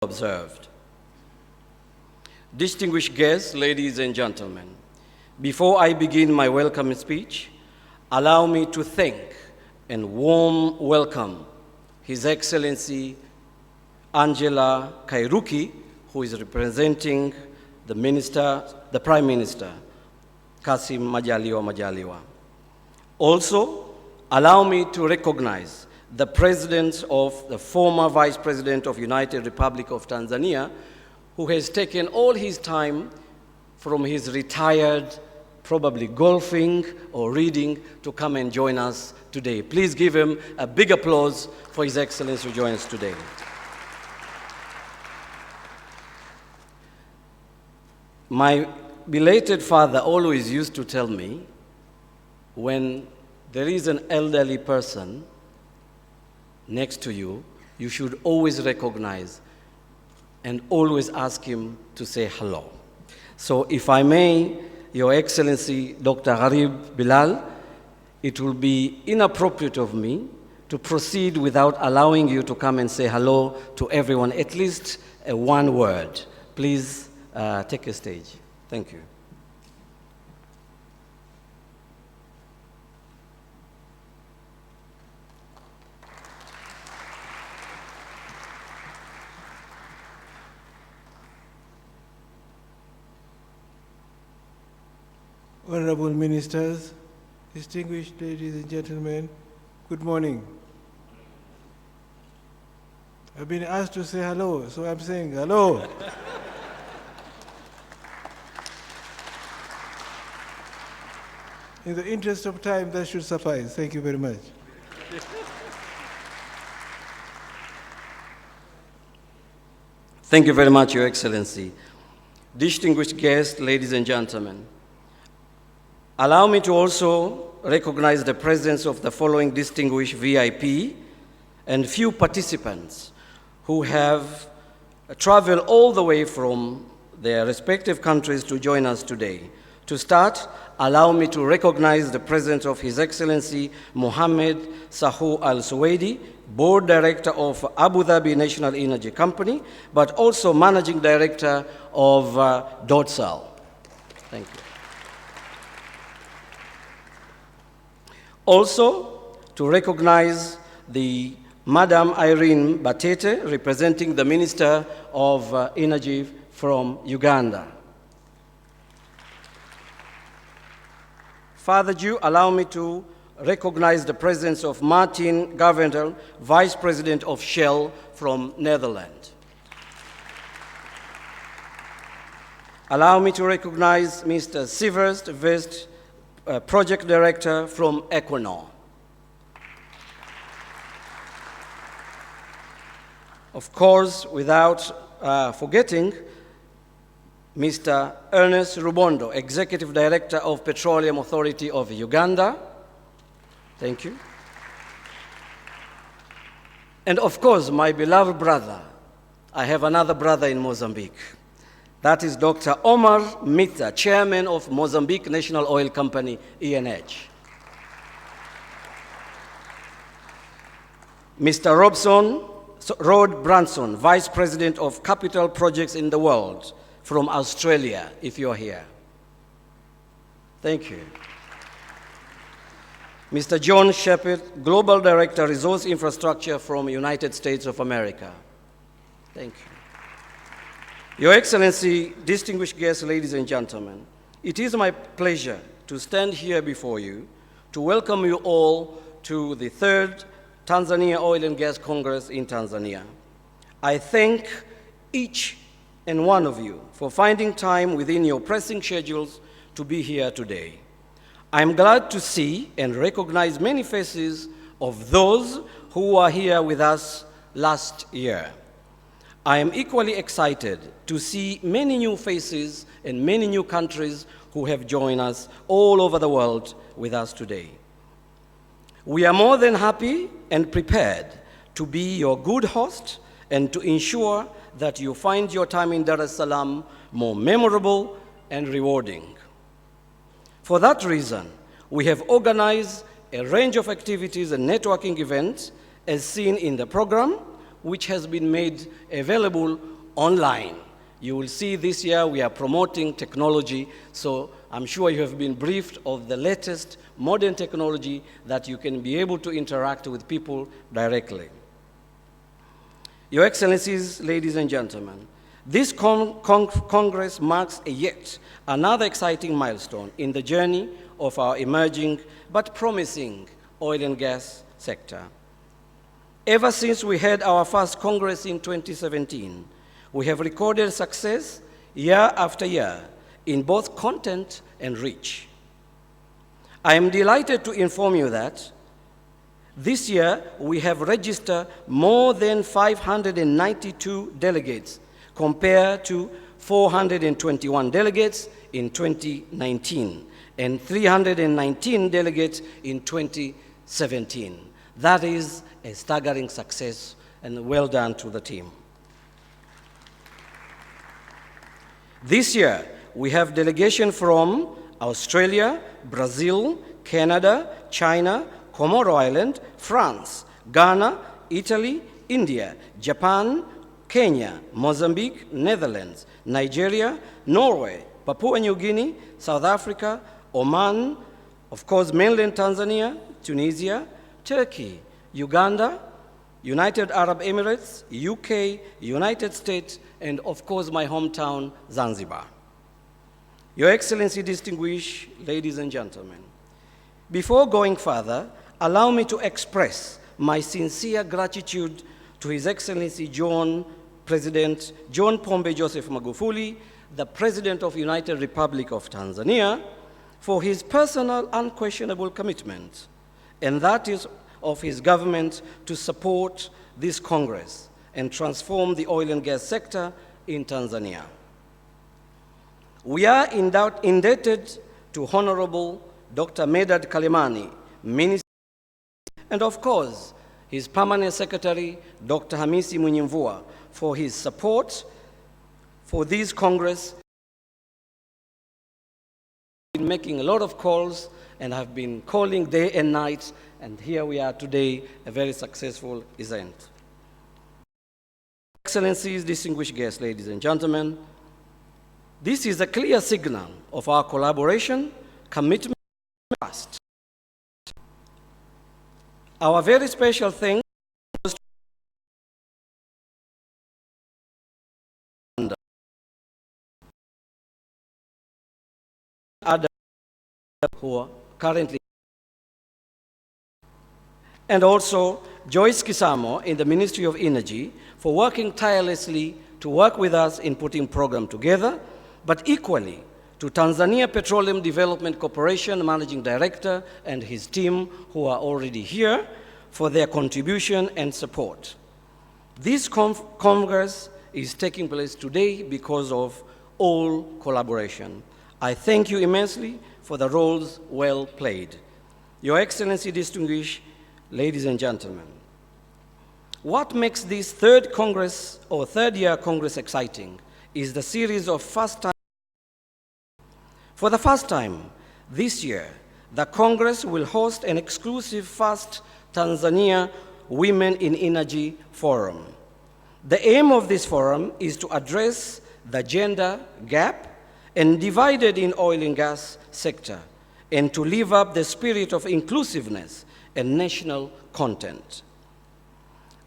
observed. Distinguished guests, ladies and gentlemen, before I begin my welcome speech, allow me to thank and warm welcome His Excellency Angela Kairuki, who is representing the Prime Minister, Kassim Majaliwa. Also, allow me to recognize the President of the former Vice President of United Republic of Tanzania, who has taken all his time from his retired, probably golfing or reading, to come and join us today. Please give him a big applause for His Excellency to join us today. My belated father always used to tell me, when there is an elderly person next to you, you should always recognize and always ask him to say hello. So if I may, Your Excellency Dr. Gharib Bilal, it will be inappropriate of me to proceed without allowing you to come and say hello to everyone, at least one word. Please take a stage. Thank you. Honorable Ministers, distinguished ladies and gentlemen, good morning. I've been asked to say hello, so I'm saying hello. In the interest of time, that should suffice. Thank you very much. Thank you very much, Your Excellency. Distinguished guests, ladies and gentlemen, allow me to also recognize the presence of the following distinguished VIP and few participants who have traveled all the way from their respective countries to join us today. To start, allow me to recognize the presence of His Excellency Mohammed Sahu Al Suwaidi, Board Director of Abu Dhabi National Energy Company, but also Managing Director of Dotsal. Thank you. Also, to recognize the Madam Irene Batete, representing the Minister of Energy from Uganda. Further due, allow me to recognize the presence of Martin Govendel, Vice President of Shell from Netherlands. Allow me to recognize Mr. Siverst Vest, Project Director from Equinor. Of course, without forgetting Mr. Ernest Rubondo, Executive Director of Petroleum Authority of Uganda. Thank you. And of course, my beloved brother, I have another brother in Mozambique. That is Dr. Omar Mita, Chairman of Mozambique National Oil Company, ENH. Mr. Rod Branson, Vice President of Capital Projects in the World from Australia, if you're here. Thank you. Mr. John Shepard, Global Director, Resource Infrastructure from United States of America. Thank you. Your Excellency, distinguished guests, ladies and gentlemen, it is my pleasure to stand here before you to welcome you all to the 3rd Tanzania Oil and Gas Congress in Tanzania. I thank each and one of you for finding time within your pressing schedules to be here today. I'm glad to see and recognize many faces of those who were here with us last year. I am equally excited to see many new faces and many new countries who have joined us all over the world with us today. We are more than happy and prepared to be your good host and to ensure that you find your time in Dar es Salaam more memorable and rewarding. For that reason, we have organized a range of activities and networking events as seen in the program, which has been made available online. You will see this year we are promoting technology, so I'm sure you have been briefed of the latest modern technology that you can be able to interact with people directly. Your Excellencies, ladies and gentlemen, this Congress marks yet another exciting milestone in the journey of our emerging but promising oil and gas sector. Ever since we had our first Congress in 2017, we have recorded success year after year in both content and reach. I am delighted to inform you that this year we have registered more than 592 delegates compared to 421 delegates in 2019 and 319 delegates in 2017. That is a staggering success, and well done to the team. This year, we have delegation from Australia, Brazil, Canada, China, Comoro Island, France, Ghana, Italy, India, Japan, Kenya, Mozambique, Netherlands, Nigeria, Norway, Papua New Guinea, South Africa, Oman, of course, mainland Tanzania, Tunisia, Turkey, Uganda, United Arab Emirates, UK, United States, and of course my hometown, Zanzibar. Your Excellency, distinguished ladies and gentlemen, before going further, allow me to express my sincere gratitude to His Excellency President John Pombe Joseph Magufuli, the President of United Republic of Tanzania, for his personal unquestionable commitment, and that is of his government to support this Congress and transform the oil and gas sector in Tanzania. We are indebted to Honorable Dr. Medad Kalemani, Minister, and of course, his Permanent Secretary, Dr. Hamisi Mwinyimvua, for his support for this Congress. I've been making a lot of calls and have been calling day and night, and here we are today, a very successful event. Excellencies, distinguished guests, ladies and gentlemen, this is a clear signal of our collaboration, commitment, and trust. Our very special thanks goes to others who are currently, and also Joyce Kisamo in the Ministry of Energy for working tirelessly to work with us in putting program together, but equally to Tanzania Petroleum Development Corporation Managing Director and his team who are already here for their contribution and support. This Congress is taking place today because of all collaboration. I thank you immensely for the roles well played. Your Excellency, distinguished ladies and gentlemen, what makes this third year Congress exciting is the series of For the first time this year, the Congress will host an exclusive first Tanzania Women in Energy Forum. The aim of this forum is to address the gender gap and divided in oil and gas sector, and to live up the spirit of inclusiveness and national content.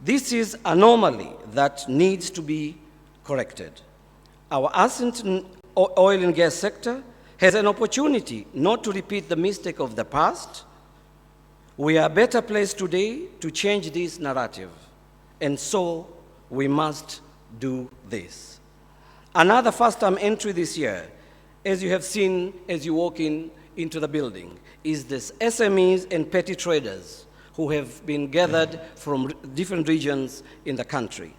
This is an anomaly that needs to be corrected. Our ascent oil and gas sector has an opportunity not to repeat the mistake of the past. We are better placed today to change this narrative, and so we must do this. Another first-time entry this year, as you have seen as you walk into the building, is this SMEs and petty traders who have been gathered from different regions in the country.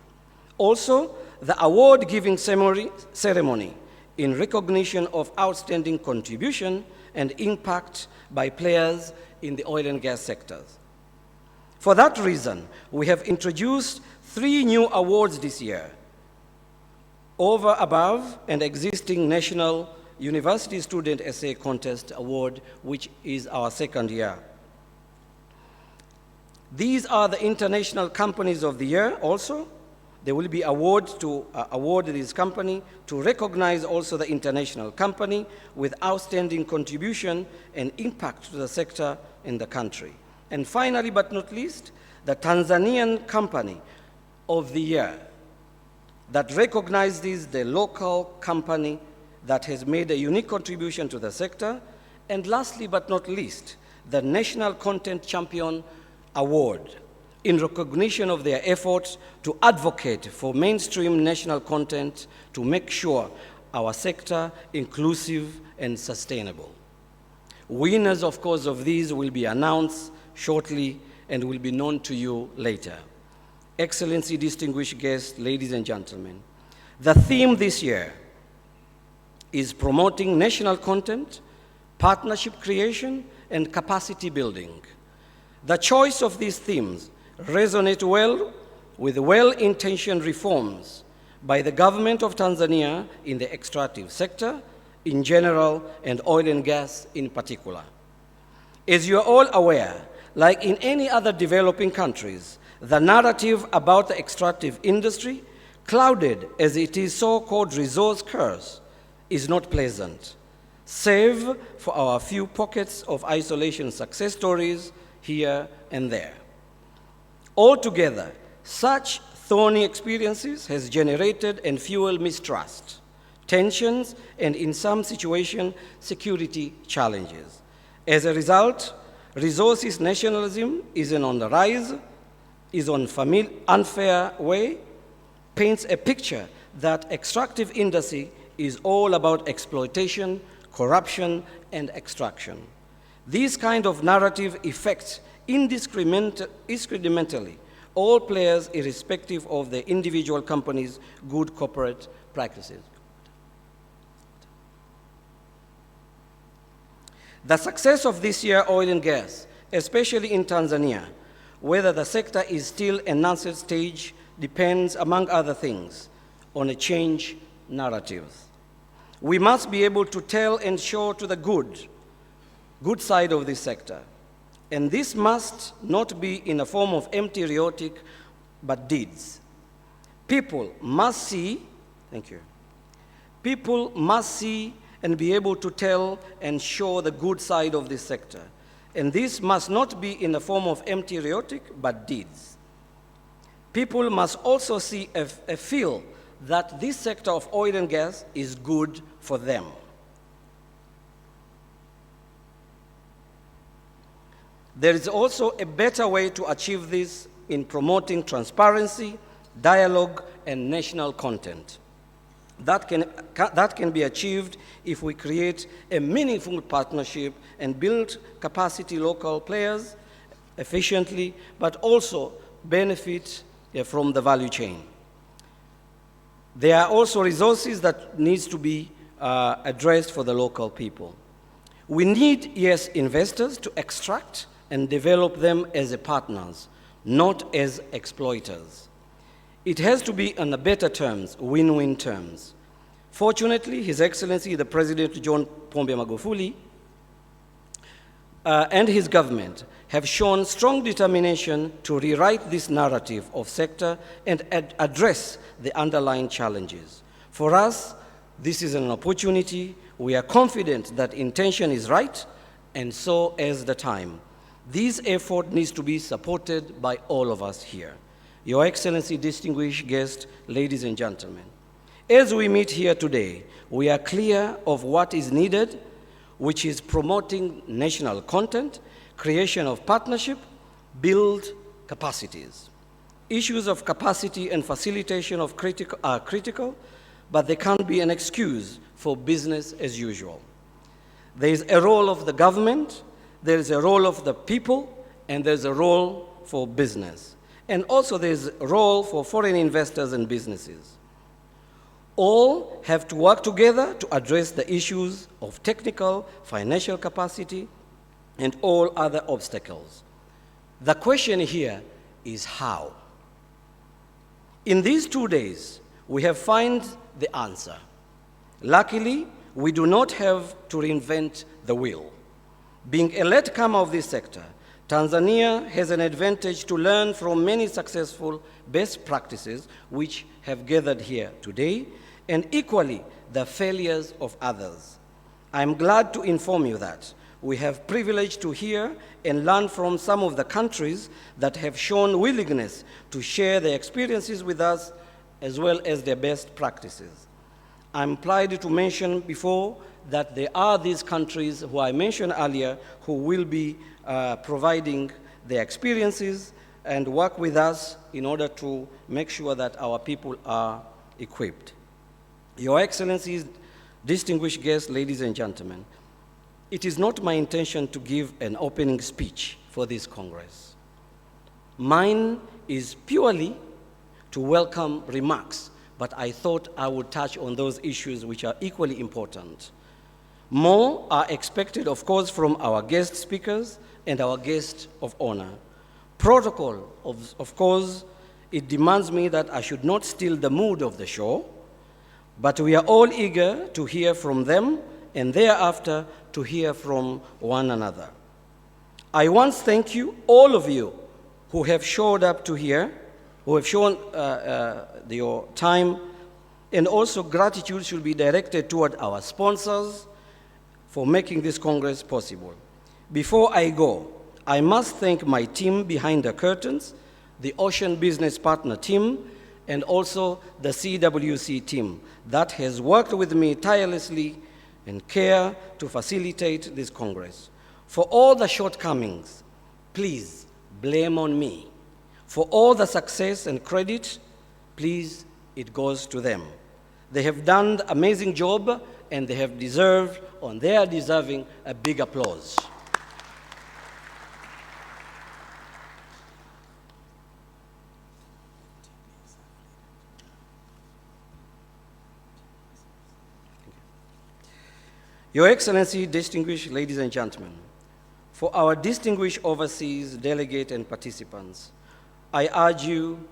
Also, the award-giving ceremony in recognition of outstanding contribution and impact by players in the oil and gas sectors. For that reason, we have introduced 3 new awards this year, over, above, and existing National University Student Essay Contest Award, which is our second year. These are the international companies of the year also. There will be awards to award this company to recognize also the international company with outstanding contribution and impact to the sector in the country. And finally, but not least, the Tanzanian company of the year that recognizes the local company that has made a unique contribution to the sector. And lastly, but not least, the National Content Champion Award in recognition of their efforts to advocate for mainstream national content to make sure our sector inclusive and sustainable. Winners, of course, of these will be announced shortly and will be known to you later. Excellency, distinguished guests, ladies and gentlemen, the theme this year is promoting national content, partnership creation, and capacity building. The choice of these themes resonate well with well-intentioned reforms by the government of Tanzania in the extractive sector in general and oil and gas in particular. As you are all aware, like in any other developing countries, the narrative about the extractive industry, clouded as it is so-called resource curse, is not pleasant, save for our few pockets of isolation success stories here and there. Altogether, such thorny experiences has generated and fueled mistrust, tensions, and in some situations, security challenges. As a result, resources nationalism is on the rise, is on unfair way, paints a picture that extractive industry is all about exploitation, corruption, and extraction. These kind of narrative affects indiscriminately all players irrespective of the individual company's good corporate practices. The success of this year oil and gas, especially in Tanzania, whether the sector is still in nascent stage, depends, among other things, on a change narrative. We must be able to tell and show to the good side of this sector. And this must not be in a form of empty rhetoric, but deeds. People must see, thank you. People must see and be able to tell and show the good side of this sector. And this must not be in the form of empty rhetoric, but deeds. People must also see and feel that this sector of oil and gas is good for them. There is also a better way to achieve this in promoting transparency, dialogue, and national content. That can be achieved if we create a meaningful partnership and build capacity local players efficiently, but also benefit from the value chain. There are also resources that needs to be addressed for the local people. We need, yes, investors to extract and develop them as partners, not as exploiters. It has to be on the better terms, win-win terms. Fortunately, His Excellency the President John Pombe Magufuli and his government have shown strong determination to rewrite this narrative of sector and address the underlying challenges. For us, this is an opportunity. We are confident that intention is right, and so is the time. This effort needs to be supported by all of us here. Your Excellency, distinguished guests, ladies and gentlemen, as we meet here today, we are clear of what is needed, which is promoting national content, creation of partnership, build capacities. Issues of capacity and facilitation are critical, but they can't be an excuse for business as usual. There is a role of the government, there is a role of the people, and there's a role for business. And also there's a role for foreign investors and businesses. All have to work together to address the issues of technical, financial capacity, and all other obstacles. The question here is how? In these 2 days, we have found the answer. Luckily, we do not have to reinvent the wheel. Being a latecomer of this sector, Tanzania has an advantage to learn from many successful best practices which have gathered here today, and equally the failures of others. I'm glad to inform you that we have privilege to hear and learn from some of the countries that have shown willingness to share their experiences with us as well as their best practices. I'm proud to mention before that there are these countries who I mentioned earlier who will be providing their experiences and work with us in order to make sure that our people are equipped. Your Excellencies, distinguished guests, ladies and gentlemen, it is not my intention to give an opening speech for this Congress. Mine is purely to welcome remarks, but I thought I would touch on those issues which are equally important. More are expected, of course, from our guest speakers and our guests of honor. Protocol, of course, it demands me that I should not steal the mood of the show, but we are all eager to hear from them and thereafter to hear from one another. I once thank you, all of you, who have showed up to here, who have shown your time, and also gratitude should be directed toward our sponsors for making this Congress possible. Before I go, I must thank my team behind the curtains, the Ocean Business Partner team, and also the CWC team that has worked with me tirelessly and care to facilitate this Congress. For all the shortcomings, please blame on me. For all the success and credit, please, it goes to them. They have done an amazing job and they have deserved, or they are deserving, a big applause. Your Excellency, distinguished ladies and gentlemen, for our distinguished overseas delegate and participants, I urge you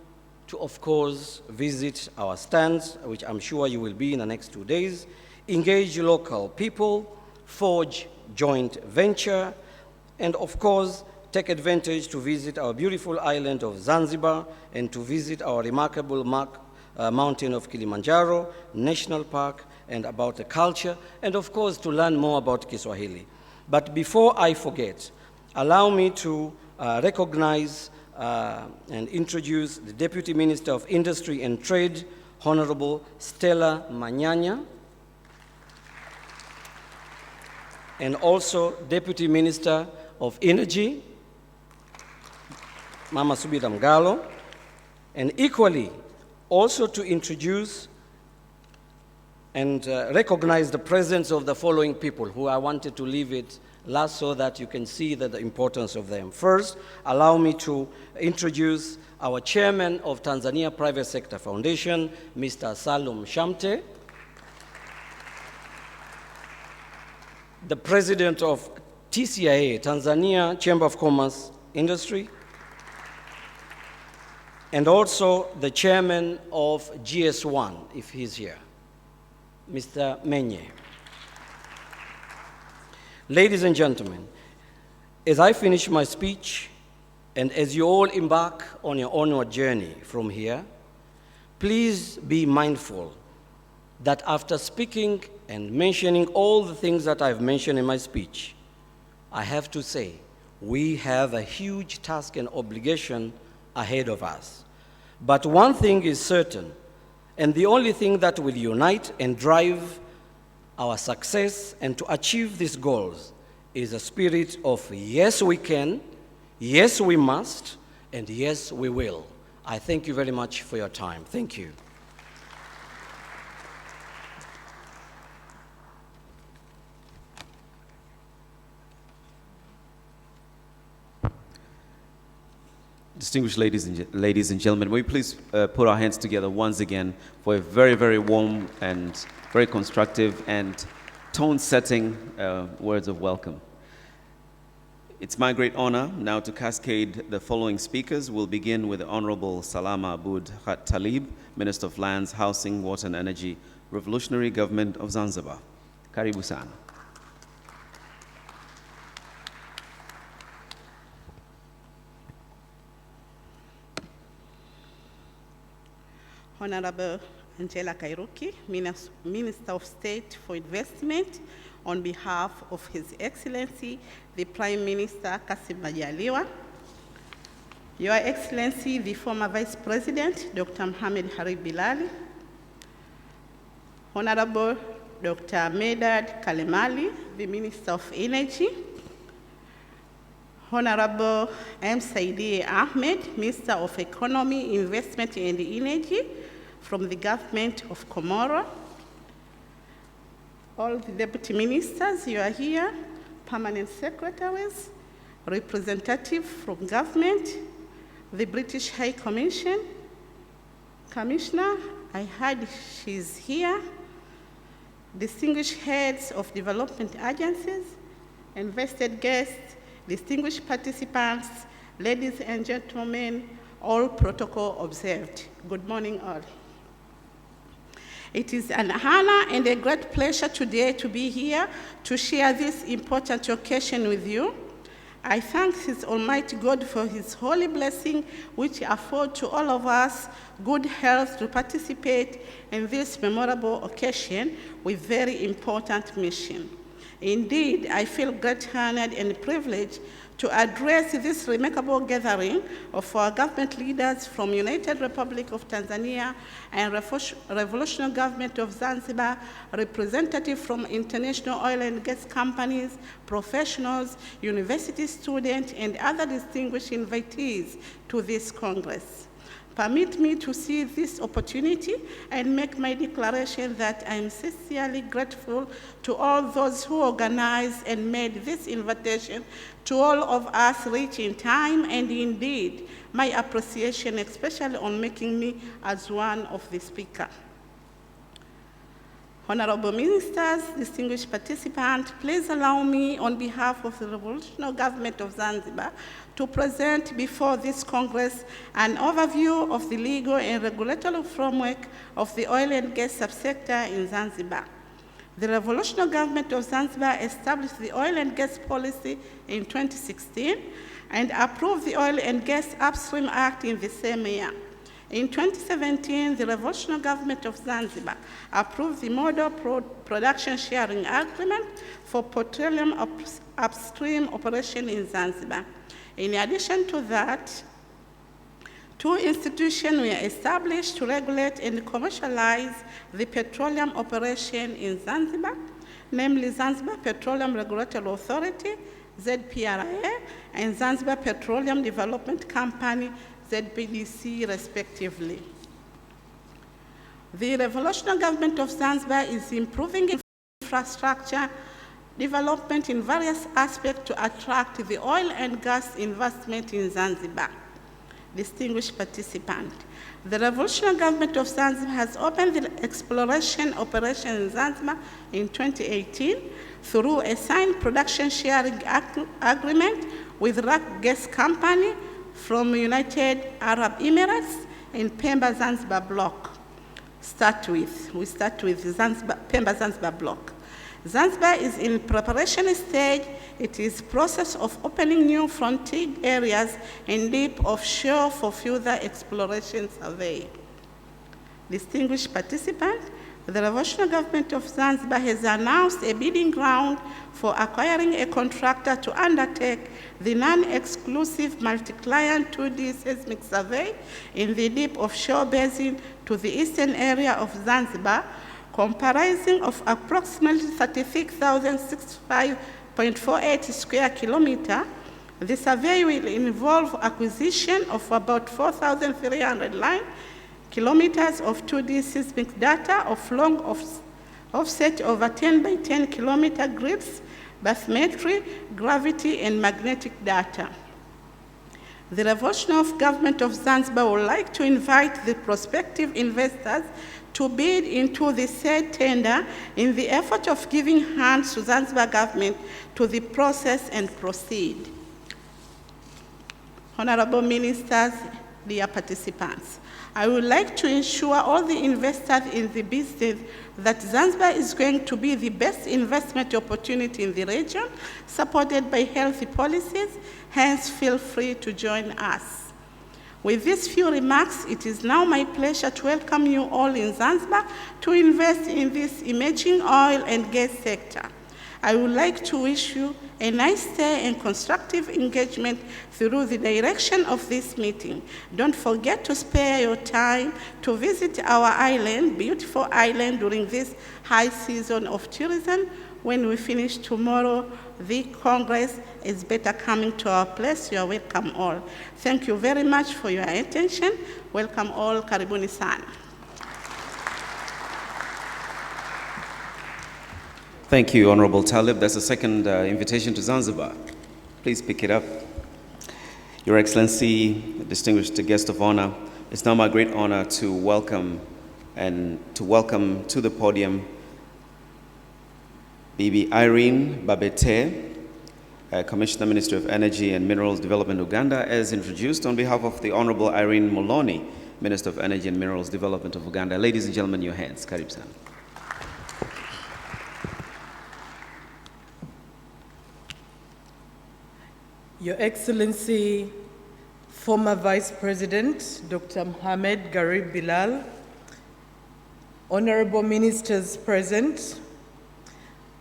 to, of course, visit our stands, which I'm sure you will be in the next 2 days, engage local people, forge joint venture, and of course, take advantage to visit our beautiful island of Zanzibar and to visit our remarkable mountain of Kilimanjaro, National Park, and about the culture, and of course, to learn more about Kiswahili. But before I forget, allow me to recognize and introduce the Deputy Minister of Industry and Trade, Honorable Stella Manyanya, and also Deputy Minister of Energy, Mama Subira Mgalo, and equally also to introduce and recognize the presence of the following people who I wanted to leave it last so that you can see the importance of them. First, allow me to introduce our chairman of Tanzania Private Sector Foundation, Mr. Salum Shamte, the president of TCIA, Tanzania Chamber of Commerce Industry, and also the chairman of GS1, if he's here, Mr. Menye. Ladies and gentlemen, as I finish my speech, and as you all embark on your onward journey from here, please be mindful that after speaking and mentioning all the things that I've mentioned in my speech, I have to say, we have a huge task and obligation ahead of us. But one thing is certain, and the only thing that will unite and drive our success and to achieve these goals is a spirit of yes, we can, yes, we must, and yes, we will. I thank you very much for your time. Thank you. Distinguished ladies and gentlemen, will you please put our hands together once again for a very, very warm and very constructive and tone-setting words of welcome. It's my great honor now to cascade the following speakers. We'll begin with the Honorable Salama Aboud Talib, Minister of Lands, Housing, Water and Energy, Revolutionary Government of Zanzibar. Karibu sana. Honorable Angela Kairuki, Minister of State for Investment, on behalf of His Excellency, the Prime Minister Kassim Majaliwa, Your Excellency, the former Vice President, Dr. Mohamed Harib Bilali, Honorable Dr. Medad Kalemali, the Minister of Energy, Honorable M. Saidi Ahmed, Minister of Economy, Investment and Energy from the Government of Comoro, all the Deputy Ministers, you are here, Permanent Secretaries, representatives from government, the British High Commission, Commissioner, I heard she's here, distinguished heads of development agencies, invested guests, distinguished participants, ladies and gentlemen, all protocol observed. Good morning, all. It is an honor and a great pleasure today to be here to share this important occasion with you. I thank His Almighty God for His holy blessing, which afford to all of us good health to participate in this memorable occasion with very important mission. Indeed, I feel great honored and privileged to address this remarkable gathering of our government leaders from United Republic of Tanzania and Revolutionary Government of Zanzibar, representatives from international oil and gas companies, professionals, university students, and other distinguished invitees to this Congress. Permit me to seize this opportunity and make my declaration that I am sincerely grateful to all those who organized and made this invitation to all of us reach in time, and indeed my appreciation especially on making me as one of the speakers. Honorable Ministers, distinguished participants, please allow me on behalf of the Revolutionary Government of Zanzibar to present before this Congress an overview of the legal and regulatory framework of the oil and gas subsector in Zanzibar. The Revolutionary Government of Zanzibar established the Oil and Gas Policy in 2016 and approved the Oil and Gas Upstream Act in the same year. In 2017, the Revolutionary Government of Zanzibar approved the Model Production Sharing Agreement for petroleum upstream operation in Zanzibar. In addition to that, two institutions were established to regulate and commercialize the petroleum operation in Zanzibar, namely Zanzibar Petroleum Regulatory Authority, ZPRA, and Zanzibar Petroleum Development Company, ZPDC, respectively. The Revolutionary Government of Zanzibar is improving infrastructure development in various aspects to attract the oil and gas investment in Zanzibar. Distinguished participants, the Revolutionary Government of Zanzibar has opened the exploration operation in Zanzibar in 2018 through a signed production sharing agreement with Iraq Gas Company from United Arab Emirates in Pemba Zanzibar block. We start with Zanzibar, Pemba Zanzibar block. Zanzibar is in preparation stage. It is process of opening new frontier areas and deep offshore for further exploration survey. Distinguished participants, the Revolutionary Government of Zanzibar has announced a bidding round for acquiring a contractor to undertake the non-exclusive multi-client 2D seismic survey in the deep offshore basin to the eastern area of Zanzibar, comprising of approximately 36,065.48 square kilometers. The survey will involve acquisition of about 4,300 line kilometers of 2D seismic data of long offset over 10 by 10 kilometer grids, bathymetry, gravity, and magnetic data. The Revolutionary Government of Zanzibar would like to invite the prospective investors to bid into the said tender in the effort of giving hands to Zanzibar government to the process and proceed. Honorable Ministers, dear participants, I would like to ensure all the investors in the business that Zanzibar is going to be the best investment opportunity in the region, supported by healthy policies, hence feel free to join us. With these few remarks, it is now my pleasure to welcome you all in Zanzibar to invest in this emerging oil and gas sector. I would like to wish you a nice stay and constructive engagement through the direction of this meeting. Don't forget to spare your time to visit our island, beautiful island, during this high season of tourism. When we finish tomorrow, the Congress is better coming to our place. You are welcome all. Thank you very much for your attention. Welcome all. Karibuni sana. Thank you, Honorable Talib. That's the second invitation to Zanzibar. Please pick it up. Your Excellency, distinguished guest of honor, it's now my great honor to welcome to the podium Bibi Irene Babete, Commissioner, Ministry of Energy and Minerals Development, Uganda, as introduced on behalf of the Honorable Irene Moloni, Minister of Energy and Minerals Development of Uganda. Ladies and gentlemen, your hands. Karib sana. Your Excellency, former Vice President, Dr. Mohamed Garib Bilal, Honorable Ministers present,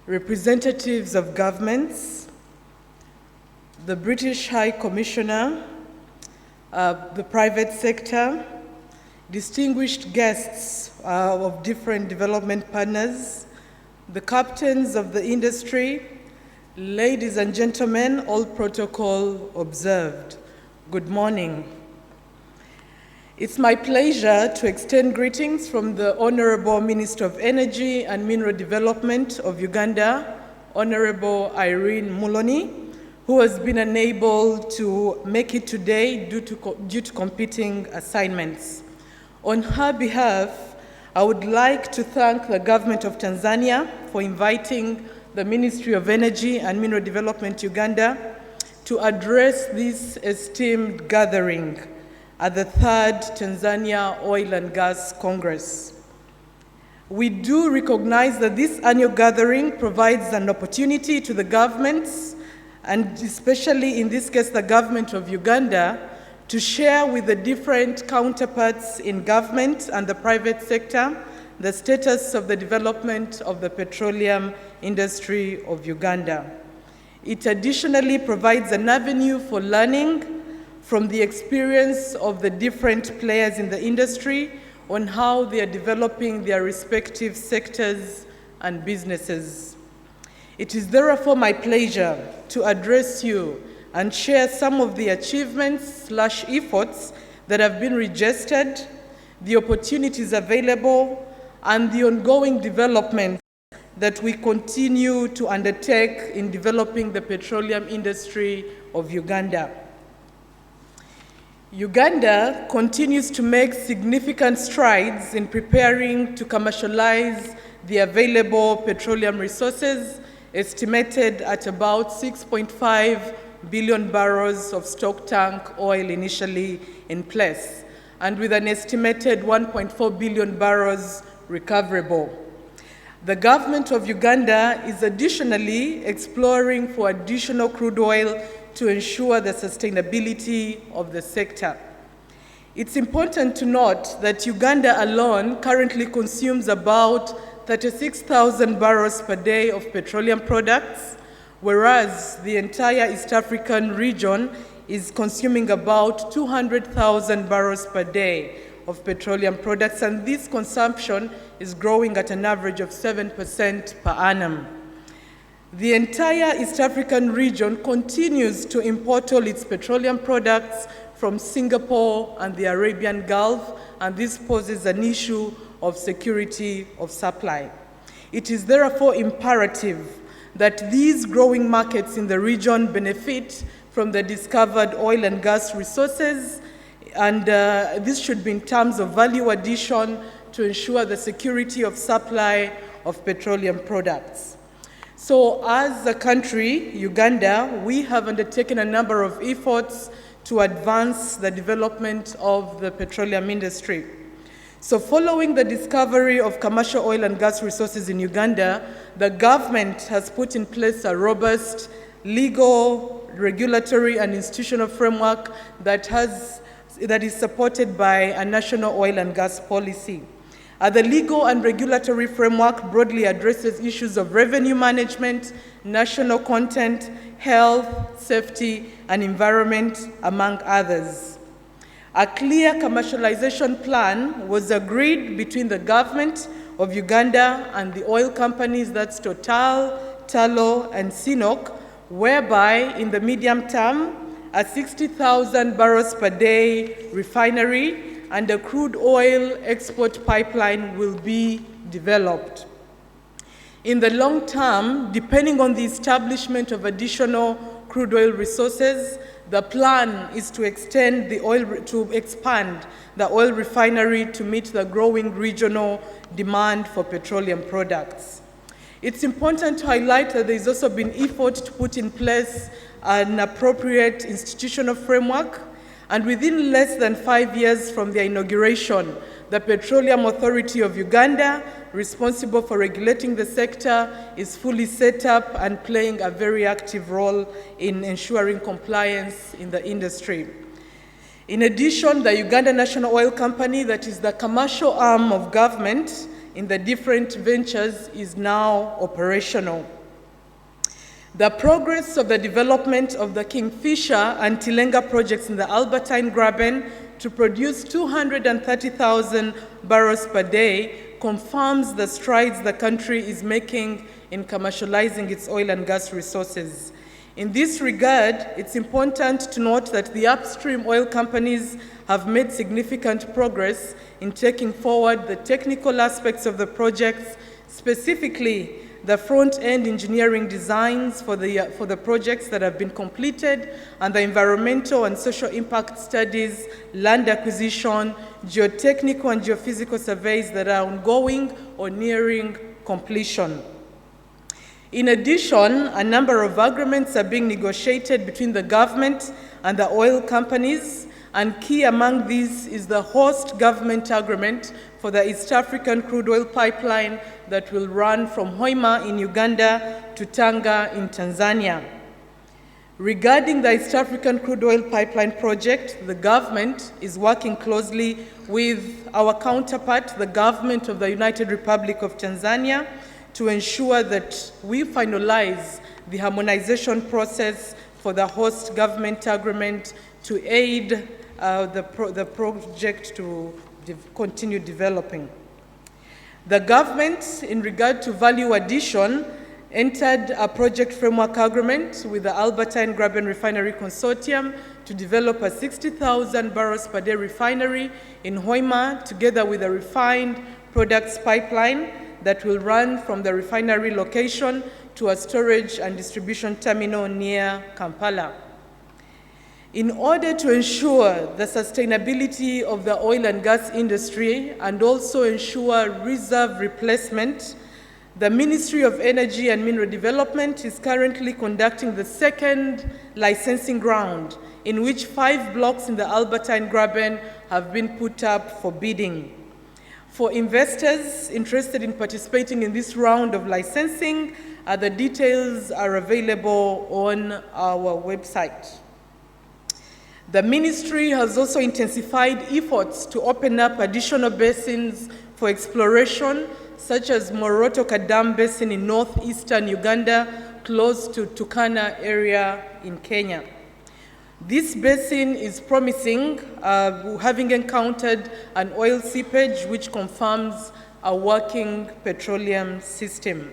representatives of governments, the British High Commissioner, the private sector, distinguished guests of different development partners, the captains of the industry, ladies and gentlemen, all protocol observed. Good morning. It's my pleasure to extend greetings from the Honorable Minister of Energy and Mineral Development of Uganda, Honorable Irene Moloni, who has been unable to make it today due to competing assignments. On her behalf, I would like to thank the government of Tanzania for inviting the Ministry of Energy and Mineral Development Uganda to address this esteemed gathering at the 3rd Tanzania Oil and Gas Congress. We do recognize that this annual gathering provides an opportunity to the governments, and especially in this case the government of Uganda, to share with the different counterparts in government and the private sector the status of the development of the petroleum industry of Uganda. It additionally provides an avenue for learning from the experience of the different players in the industry on how they are developing their respective sectors and businesses. It is therefore my pleasure to address you and share some of the achievements/efforts that have been registered, the opportunities available, and the ongoing development that we continue to undertake in developing the petroleum industry of Uganda. Uganda continues to make significant strides in preparing to commercialize the available petroleum resources, estimated at about 6.5 billion barrels of stock tank oil initially in place, and with an estimated 1.4 billion barrels recoverable. The government of Uganda is additionally exploring for additional crude oil to ensure the sustainability of the sector. It's important to note that Uganda alone currently consumes about 36,000 barrels per day of petroleum products, whereas the entire East African region is consuming about 200,000 barrels per day of petroleum products, and this consumption is growing at an average of 7% per annum. The entire East African region continues to import all its petroleum products from Singapore and the Arabian Gulf, and this poses an issue of security of supply. It is therefore imperative that these growing markets in the region benefit from the discovered oil and gas resources, and this should be in terms of value addition to ensure the security of supply of petroleum products. So as a country, Uganda, we have undertaken a number of efforts to advance the development of the petroleum industry. So following the discovery of commercial oil and gas resources in Uganda, the government has put in place a robust legal, regulatory, and institutional framework that has that is supported by a national oil and gas policy. The legal and regulatory framework broadly addresses issues of revenue management, national content, health, safety, and environment, among others. A clear commercialization plan was agreed between the government of Uganda and the oil companies, that's Total, Tullow, and Sinok, whereby in the medium term, a 60,000 barrels per day refinery and a crude oil export pipeline will be developed. In the long term, depending on the establishment of additional crude oil resources, the plan is to expand the oil refinery to meet the growing regional demand for petroleum products. It's important to highlight that there's also been effort to put in place an appropriate institutional framework, and within less than 5 years from the inauguration, the Petroleum Authority of Uganda, responsible for regulating the sector, is fully set up and playing a very active role in ensuring compliance in the industry. In addition, the Uganda National Oil Company, that is the commercial arm of government in the different ventures, is now operational. The progress of the development of the Kingfisher and Tilenga projects in the Albertine Graben to produce 230,000 barrels per day confirms the strides the country is making in commercializing its oil and gas resources. In this regard, it's important to note that the upstream oil companies have made significant progress in taking forward the technical aspects of the projects, specifically the front-end engineering designs for the projects that have been completed, and the environmental and social impact studies, land acquisition, geotechnical and geophysical surveys that are ongoing or nearing completion. In addition, a number of agreements are being negotiated between the government and the oil companies, and key among these is the host government agreement for the East African crude oil pipeline that will run from Hoima in Uganda to Tanga in Tanzania. Regarding the East African crude oil pipeline project, the government is working closely with our counterpart, the government of the United Republic of Tanzania, to ensure that we finalize the harmonization process for the host government agreement to aid the project to continue developing. The government, in regard to value addition, entered a project framework agreement with the Albertine Graben Refinery Consortium to develop a 60,000 barrels per day refinery in Hoima, together with a refined products pipeline that will run from the refinery location to a storage and distribution terminal near Kampala. In order to ensure the sustainability of the oil and gas industry and also ensure reserve replacement, the Ministry of Energy and Mineral Development is currently conducting the second licensing round, in which 5 blocks in the Albertine Graben have been put up for bidding. For investors interested in participating in this round of licensing, the details are available on our website. The ministry has also intensified efforts to open up additional basins for exploration, such as Morotoka Dam Basin in northeastern Uganda, close to Turkana area in Kenya. This basin is promising, having encountered an oil seepage which confirms a working petroleum system.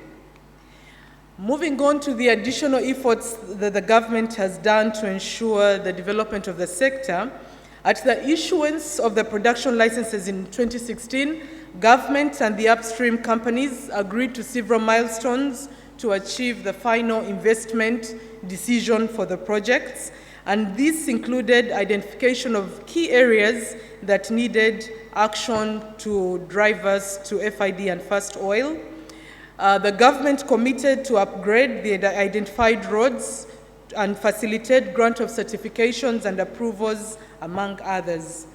Moving on to the additional efforts that the government has done to ensure the development of the sector, at the issuance of the production licenses in 2016, government and the upstream companies agreed to several milestones to achieve the final investment decision for the projects, and this included identification of key areas that needed action to drive us to FID and first oil. The government committed to upgrade the identified roads and facilitate grant of certifications and approvals, among others.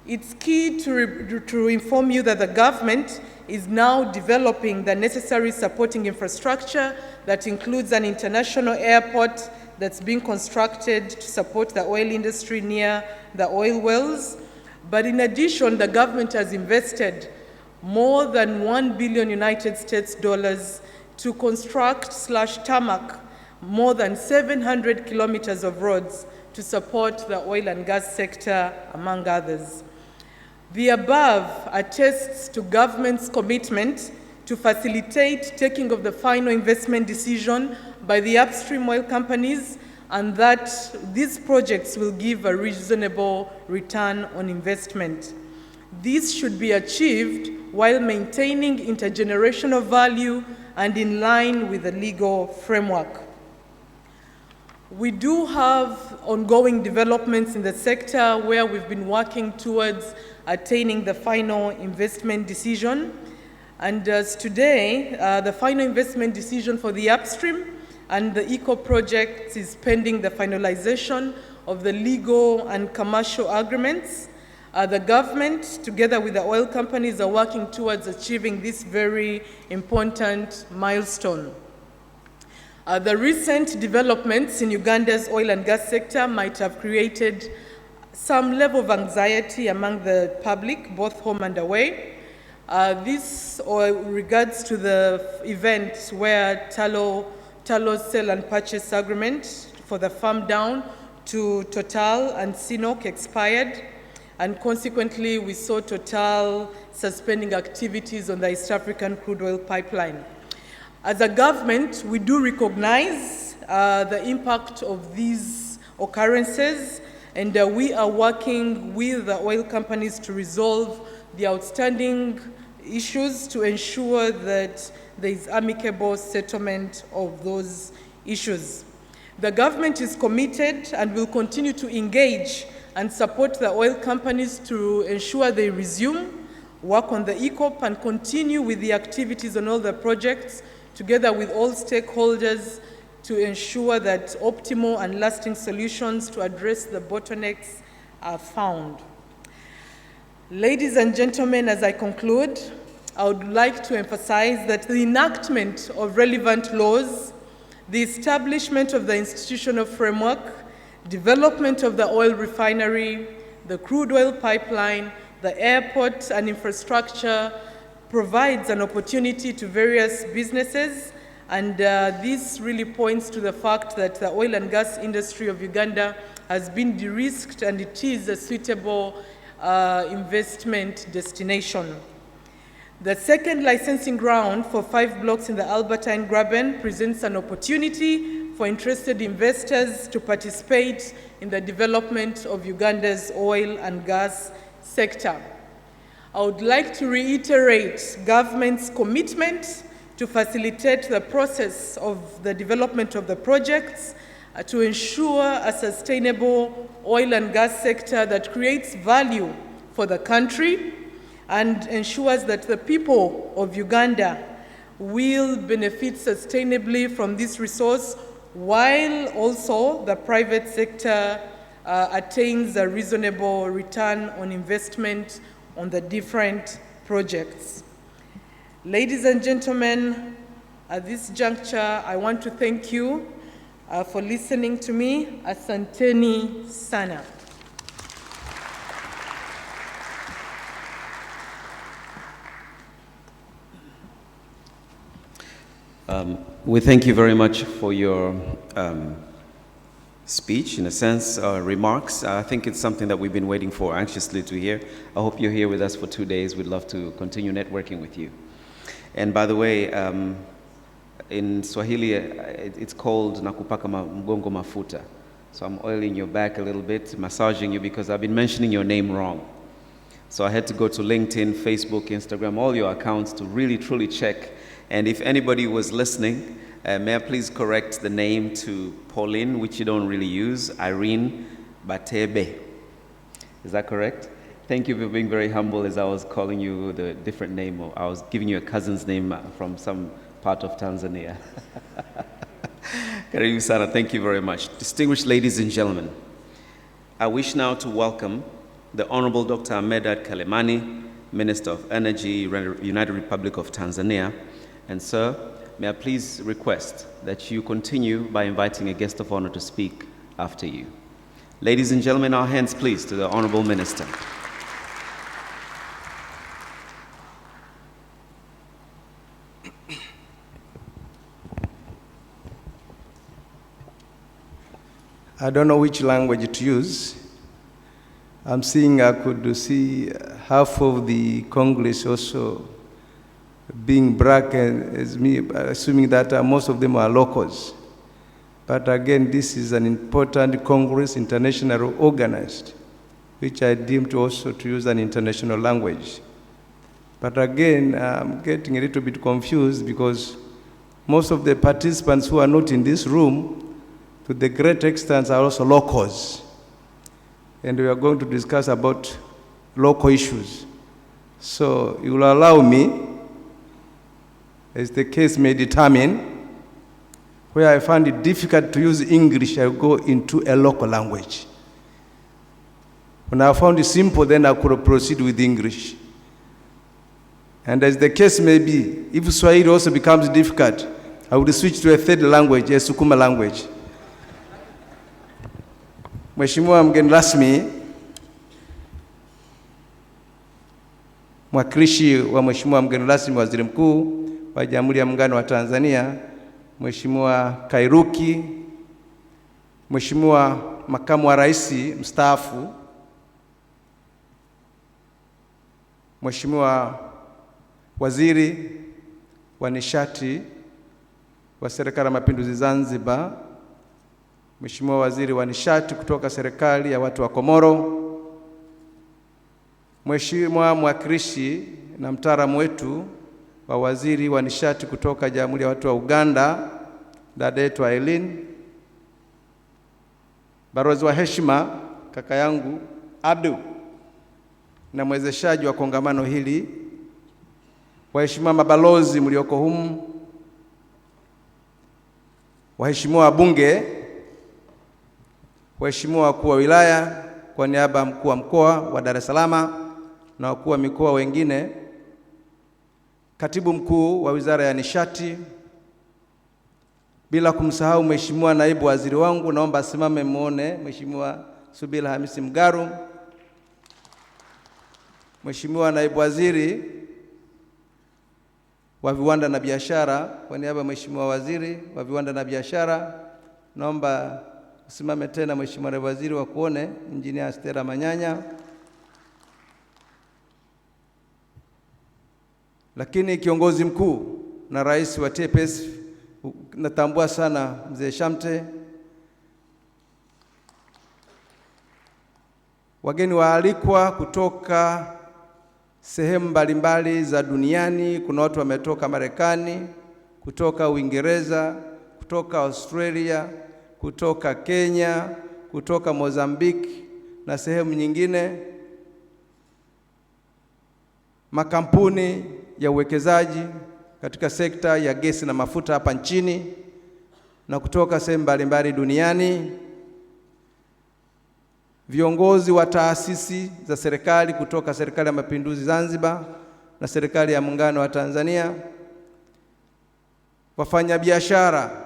It's key to inform you that the government is now developing the necessary supporting infrastructure that includes an international airport, that's being constructed to support the oil industry near the oil wells. But in addition, the government has invested more than $1 billion United States dollars to construct/tarmac more than 700 kilometers of roads to support the oil and gas sector, among others. The above attests to government's commitment to facilitate taking of the final investment decision by the upstream oil companies, and that these projects will give a reasonable return on investment. This should be achieved while maintaining intergenerational value and in line with the legal framework. We do have ongoing developments in the sector where we've been working towards attaining the final investment decision. And as today, the final investment decision for the upstream and the eco project is pending the finalization of the legal and commercial agreements. The government, together with the oil companies, are working towards achieving this very important milestone. The recent developments in Uganda's oil and gas sector might have created some level of anxiety among the public, both home and away. This regards to the event where Talo's sale and purchase agreement for the farm down to Total and Sinok expired, and consequently we saw Total suspending activities on the East African crude oil pipeline. As a government, we do recognize the impact of these occurrences, and we are working with the oil companies to resolve the outstanding issues to ensure that there is amicable settlement of those issues. The government is committed and will continue to engage and support the oil companies to ensure they resume work on the ECOP and continue with the activities on all the projects together with all stakeholders to ensure that optimal and lasting solutions to address the bottlenecks are found. Ladies and gentlemen, as I conclude, I would like to emphasize that the enactment of relevant laws, the establishment of the institutional framework, development of the oil refinery, the crude oil pipeline, the airport and infrastructure provides an opportunity to various businesses, and this really points to the fact that the oil and gas industry of Uganda has been de-risked and it is a suitable investment destination. The second licensing round for 5 blocks in the Albertine Graben presents an opportunity for interested investors to participate in the development of Uganda's oil and gas sector. I would like to reiterate government's commitment to facilitate the process of the development of the projects to ensure a sustainable oil and gas sector that creates value for the country and ensures that the people of Uganda will benefit sustainably from this resource, while also the private sector attains a reasonable return on investment on the different projects. Ladies and gentlemen, at this juncture, I want to thank you for listening to me. Asanteni sana. We thank you very much for your speech, in a sense, remarks. I think it's something that we've been waiting for anxiously to hear. I hope you're here with us for 2 days. We'd love to continue networking with you. And by the way, in Swahili, it's called nakupaka mgongo mafuta. So I'm oiling your back a little bit, massaging you, because I've been mentioning your name wrong. So I had to go to LinkedIn, Facebook, Instagram, all your accounts to really, truly check. And if anybody was listening, may I please correct the name to Pauline, which you don't really use, Irene Batebe. Is that correct? Thank you for being very humble as I was calling you the different name, or I was giving you a cousin's name from some part of Tanzania. Karibu sana, thank you very much. Distinguished ladies and gentlemen, I wish now to welcome the Honorable Dr. Medad Kalemani, Minister of Energy, United Republic of Tanzania. And sir, may I please request that you continue by inviting a guest of honor to speak after you. Ladies and gentlemen, our hands please to the Honorable Minister. I don't know which language to use. I'm seeing I could see half of the Congress also being black as me, assuming that most of them are locals. But again, this is an important Congress, internationally organized, which I deemed also to use an international language. But again, I'm getting a little bit confused because most of the participants who are not in this room, to the great extent, are also locals. And we are going to discuss about local issues. So you will allow me, as the case may determine, where I find it difficult to use English, I will go into a local language. When I found it simple, then I could proceed with English. And as the case may be, if Swahili also becomes difficult, I would switch to a third language, a Sukuma language. Mheshimiwa mgeni rasmi, mwakilishi wa Mheshimiwa mgeni rasmi Waziri Mkuu wa Jamhuri ya Muungano wa Tanzania, Mheshimiwa Kairuki, Mheshimiwa Makamu wa Rais mstaafu, Mheshimiwa Waziri wa Nishati wa Serikali ya Mapinduzi Zanzibar, Mheshimiwa Waziri wa Nishati kutoka Serikali ya Watu wa Komoro, Mheshimiwa mwakilishi na mtaalamu wetu wa Waziri wa Nishati kutoka Jamhuri ya Watu wa Uganda, dada yetu Aileen, balozi wa heshima kaka yangu Abdu, na mwezeshaji wa kongamano hili, waheshimiwa mabalozi mlioko humu, waheshimiwa wabunge, waheshimiwa wakuu wa wilaya kwa niaba ya mkuu wa mkoa wa Dar es Salaam na wakuu wa mikoa wengine, katibu mkuu wa Wizara ya Nishati, bila kumsahau Mheshimiwa naibu waziri wangu, naomba asimame muone, Mheshimiwa Subila Hamisi Mgaru, Mheshimiwa naibu waziri wa viwanda na biashara kwa niaba ya Mheshimiwa waziri wa viwanda na biashara, naomba usimame tena Mheshimiwa naibu waziri wa kuone, Injinia Stella Manyanya. Lakini kiongozi mkuu na rais wa TPS, natambua sana mzee Shamte, wageni waalikwa kutoka sehemu mbalimbali za duniani. Kuna watu wametoka Marekani, kutoka Uingereza, kutoka Australia, kutoka Kenya, kutoka Mozambique na sehemu nyingine, makampuni ya uwekezaji katika sekta ya gesi na mafuta hapa nchini na kutoka sehemu mbalimbali duniani, viongozi wa taasisi za serikali kutoka Serikali ya Mapinduzi Zanzibar na Serikali ya Muungano wa Tanzania, wafanyabiashara,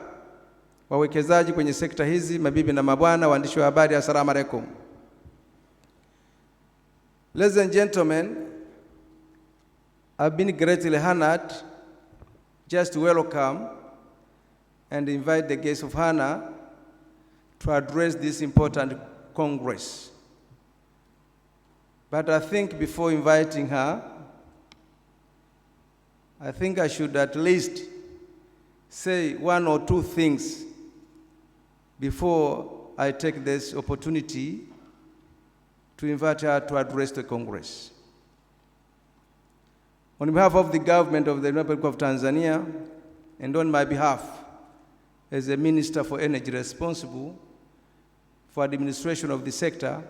wawekezaji kwenye sekta hizi, mabibi na mabwana, waandishi wa habari, assalamu alaikum. Ladies and gentlemen, I've been greatly honored just to welcome and invite the guest of honor to address this important Congress. But I think before inviting her, I think I should at least say one or two things before I take this opportunity to invite her to address the Congress. On behalf of the government of the Republic of Tanzania, and on my behalf as a Minister for Energy responsible for administration of the sector,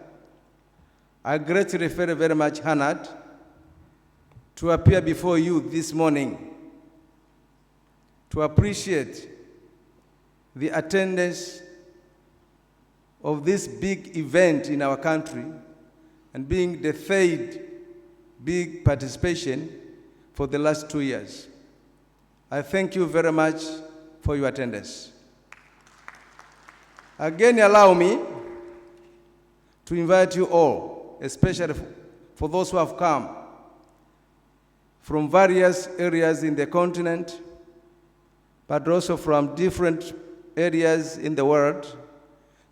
I greatly feel very much honored to appear before you this morning to appreciate the attendance of this big event in our country, and being the third big participation for the last 2 years. I thank you very much for your attendance. Again, allow me to invite you all, especially for those who have come from various areas in the continent, but also from different areas in the world,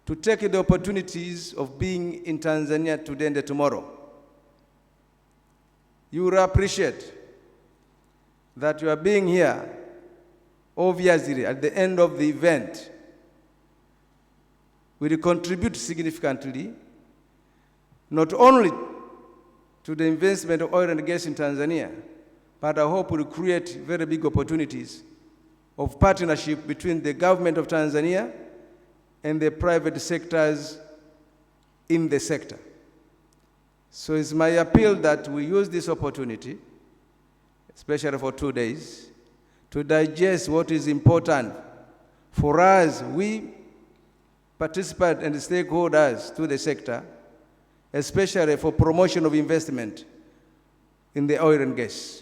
to take the opportunities of being in Tanzania today and tomorrow. You will appreciate that you are being here, obviously, at the end of the event, will contribute significantly, not only to the investment of oil and gas in Tanzania, but I hope will create very big opportunities of partnership between the government of Tanzania and the private sectors in the sector. So it's my appeal that we use this opportunity, especially for 2 days, to digest what is important for us, we participants and stakeholders to the sector, especially for promotion of investment in the oil and gas.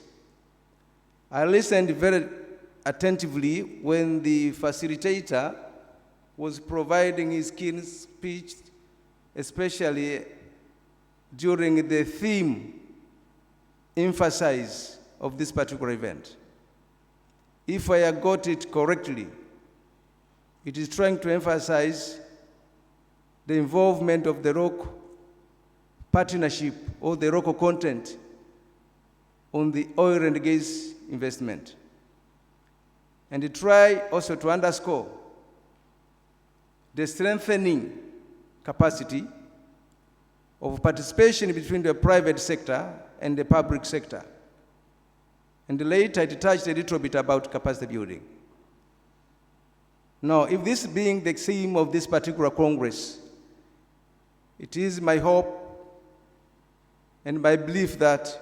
I listened very attentively when the facilitator was providing his key speech, especially during the theme emphasize of this particular event. If I got it correctly, it is trying to emphasize the involvement of the local partnership or the local content on the oil and gas investment. And it try also to underscore the strengthening capacity of participation between the private sector and the public sector. And later it touched a little bit about capacity building. Now, if this being the theme of this particular Congress, it is my hope and my belief that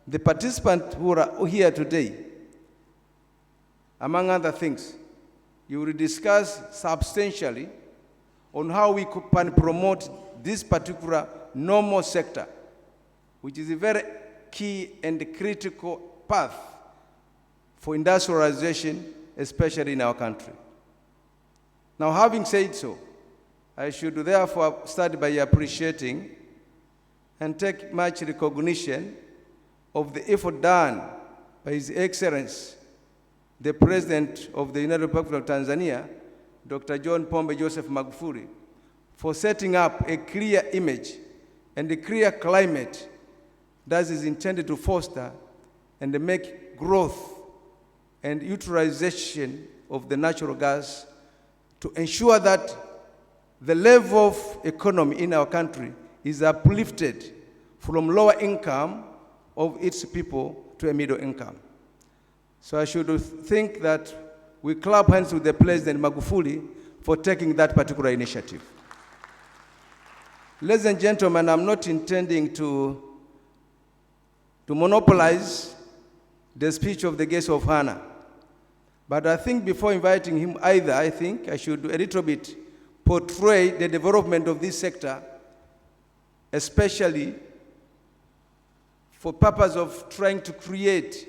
the participants who are here today, among other things, you will discuss substantially on how we can promote this particular normal sector, which is a very key and critical path for industrialization, especially in our country. Now, having said so, I should therefore start by appreciating and take much recognition of the effort done by His Excellency, the President of the United Republic of Tanzania, Dr. John Pombe Joseph Magufuli, for setting up a clear image and a clear climate that is intended to foster and make growth and utilization of the natural gas to ensure that the level of economy in our country is uplifted from lower income of its people to a middle income. So I should think that we clap hands with the President Magufuli for taking that particular initiative. Ladies and gentlemen, I'm not intending to monopolize the speech of the guest of honor. But I think before inviting him either, I think I should a little bit portray the development of this sector, especially for purpose of trying to create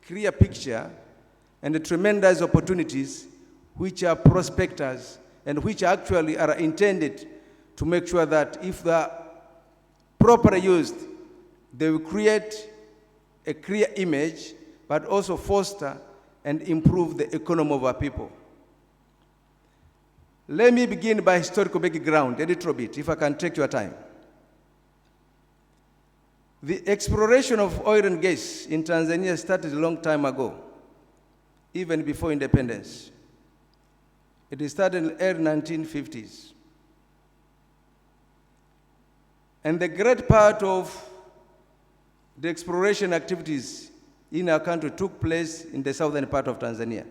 clear picture and the tremendous opportunities which are prospectors and which actually are intended to make sure that if they are properly used, they will create a clear image, but also foster and improve the economy of our people. Let me begin by historical background a little bit, if I can take your time. The exploration of oil and gas in Tanzania started a long time ago, even before independence. It started in the early 1950s. And the great part of the exploration activities in our country took place in the southern part of Tanzania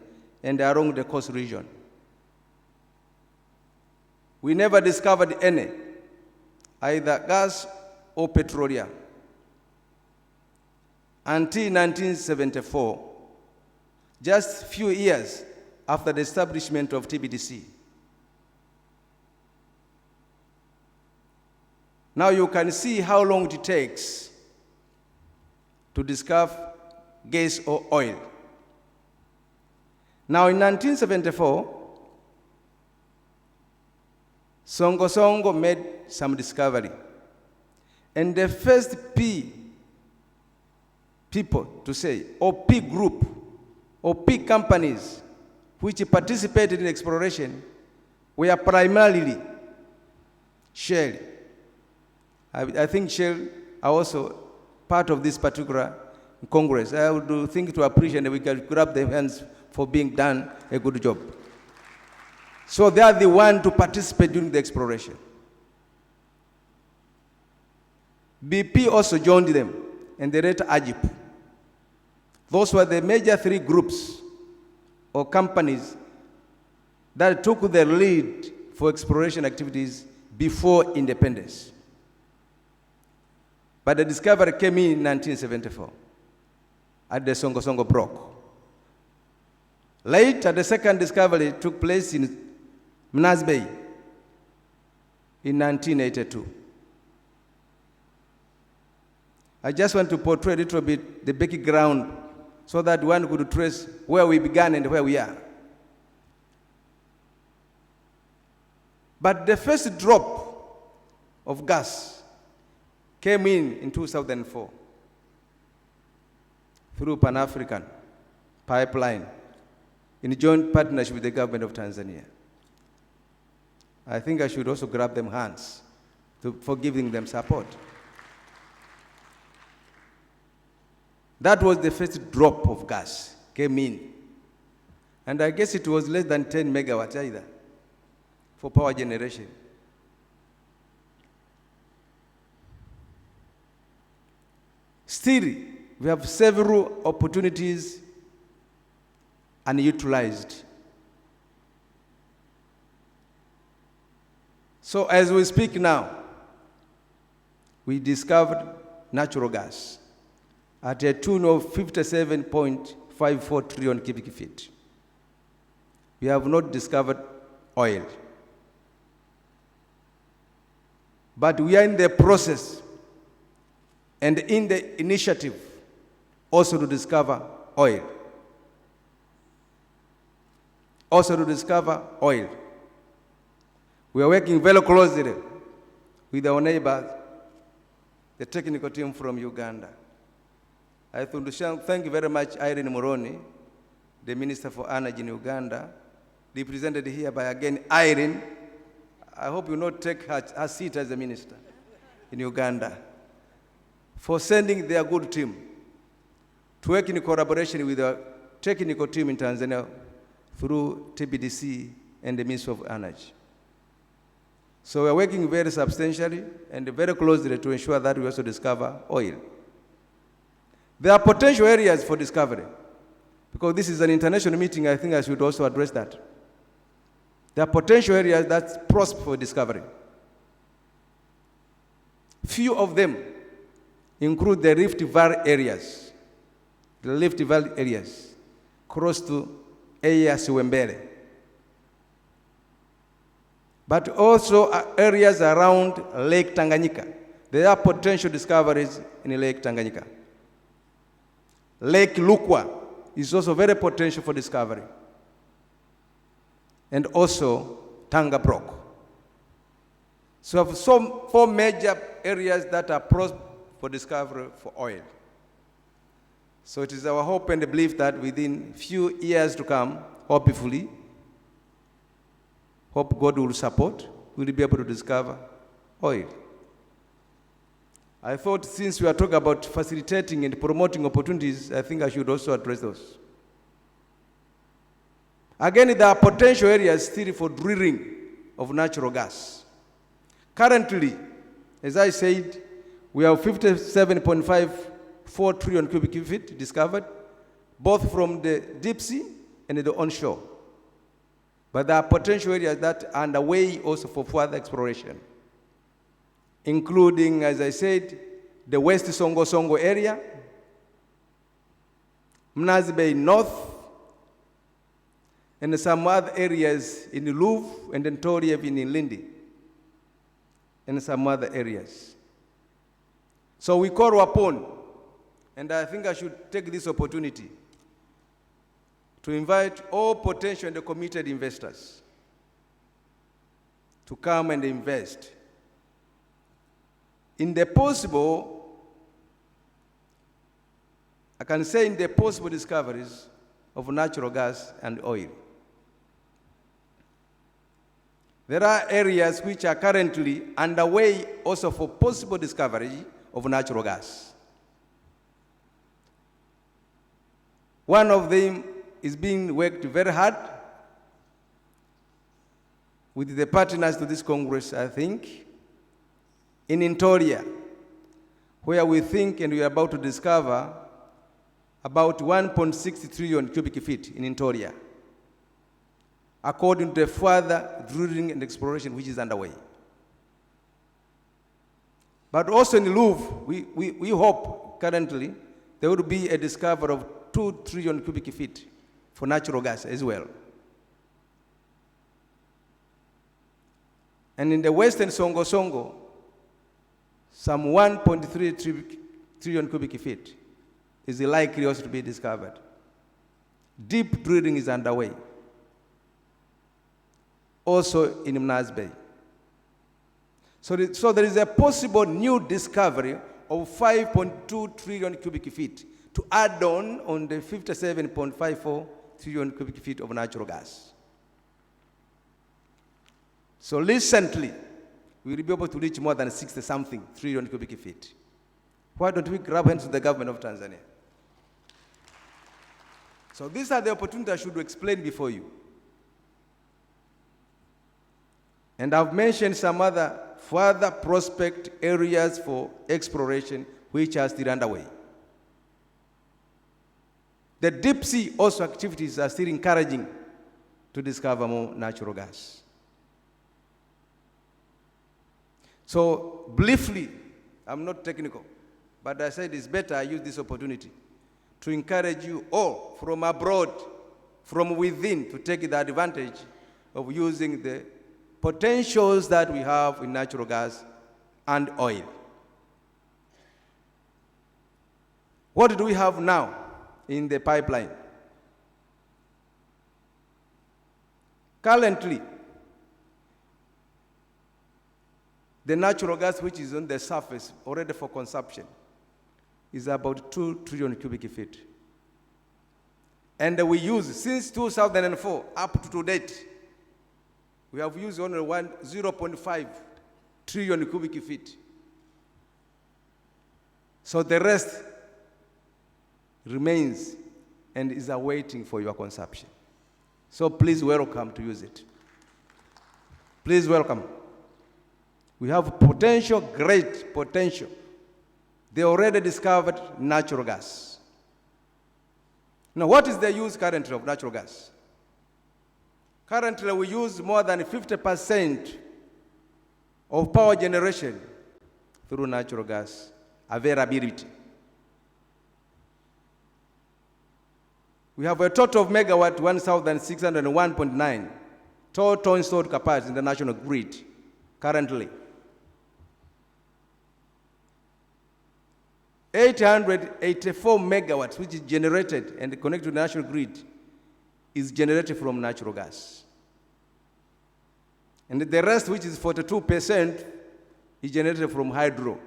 and along the coast region. We never discovered any, either gas or petroleum, until 1974, just a few years after the establishment of TBDC. Now you can see how long it takes to discover gas or oil. Now in 1974, Songo made some discovery. And the first people to say, or P group, or P companies which participated in exploration were primarily Shell. I think Shell are also part of this particular Congress. I would think to appreciate that we can grab their hands for being done a good job. So they are the one to participate during the exploration. BP also joined them, and the later AGIP. Those were the major three groups or companies that took the lead for exploration activities before independence. But the discovery came in 1974 at the Songo Block. Later, the second discovery took place in Mnazi Bay in 1982. I just want to portray a little bit the background so that one could trace where we began and where we are. But the first drop of gas came in 2004 through Pan-African pipeline in joint partnership with the government of Tanzania. I think I should also grab them hands for giving them support. That was the first drop of gas came in. And I guess it was less than 10 megawatts either for power generation. Still, we have several opportunities unutilized. So as we speak now, we discovered natural gas at a tune of 57.54 trillion cubic feet. We have not discovered oil. But we are in the process and in the initiative also to discover oil. We are working very closely with our neighbors, the technical team from Uganda. I thank you very much, Irene Moroni, the Minister for Energy in Uganda, represented here by, again, Irene. I hope you not take her seat as a minister in Uganda, for sending their good team to work in collaboration with our technical team in Tanzania through TBDC and the Ministry of Energy. So we're working very substantially and very closely to ensure that we also discover oil. There are potential areas for discovery. Because this is an international meeting, I think I should also address that. There are potential areas that's prosper for discovery. Few of them include the Rift Valley areas. The Rift Valley areas, close to Siwembele. But also areas around Lake Tanganyika. There are potential discoveries in Lake Tanganyika. Lake Lukwa is also very potential for discovery. And also Tanga Block. So we have four major areas that are pros for discovery for oil. So it is our hope and belief that within few years to come, hopefully, hope God will support, we'll be able to discover oil. I thought since we are talking about facilitating and promoting opportunities, I think I should also address those. Again, there are potential areas still for drilling of natural gas. Currently, as I said, we have 57.54 trillion cubic feet discovered, both from the deep sea and the onshore. But there are potential areas that are underway also for further exploration, including, as I said, the West Songo area, Mnazi Bay North, and some other areas in Louvre and then Toriev in Lindi, and some other areas. So we call upon, and I think I should take this opportunity to invite all potential and committed investors to come and invest in the possible, I can say in the possible discoveries of natural gas and oil. There are areas which are currently underway also for possible discovery of natural gas. One of them is being worked very hard with the partners to this Congress, I think, in Intoria, where we think and we are about to discover about 1.6 trillion cubic feet in Intoria, according to the further drilling and exploration which is underway. But also in Louvre, we hope currently there will be a discovery of 2 trillion cubic feet for natural gas as well. And in the western Songo, some 1.3 trillion cubic feet is likely also to be discovered. Deep drilling is underway, also in Mnazi Bay. So there is a possible new discovery of 5.2 trillion cubic feet to add on the 57.54 trillion cubic feet of natural gas. So recently, we will be able to reach more than 60-something trillion cubic feet. Why don't we grab hands with the government of Tanzania? So these are the opportunities I should explain before you. And I've mentioned some other further prospect areas for exploration which are still underway. The deep sea also activities are still encouraging to discover more natural gas. So briefly, I'm not technical, but I said it's better I use this opportunity to encourage you all from abroad, from within, to take the advantage of using the potentials that we have in natural gas and oil. What do we have now in the pipeline? Currently, the natural gas which is on the surface already for consumption is about 2 trillion cubic feet. And we use, since 2004 up to date, we have used only 0.5 trillion cubic feet. So the rest remains and is awaiting for your consumption. So please welcome to use it. Please welcome. We have potential, great potential. They already discovered natural gas. Now, what is the use currently of natural gas? Currently, we use more than 50% of power generation through natural gas availability. We have a total of megawatt 1,601.9 total installed capacity in the national grid currently. 884 megawatts, which is generated and connected to the national grid, is generated from natural gas. And the rest, which is 42%, is generated from hydro.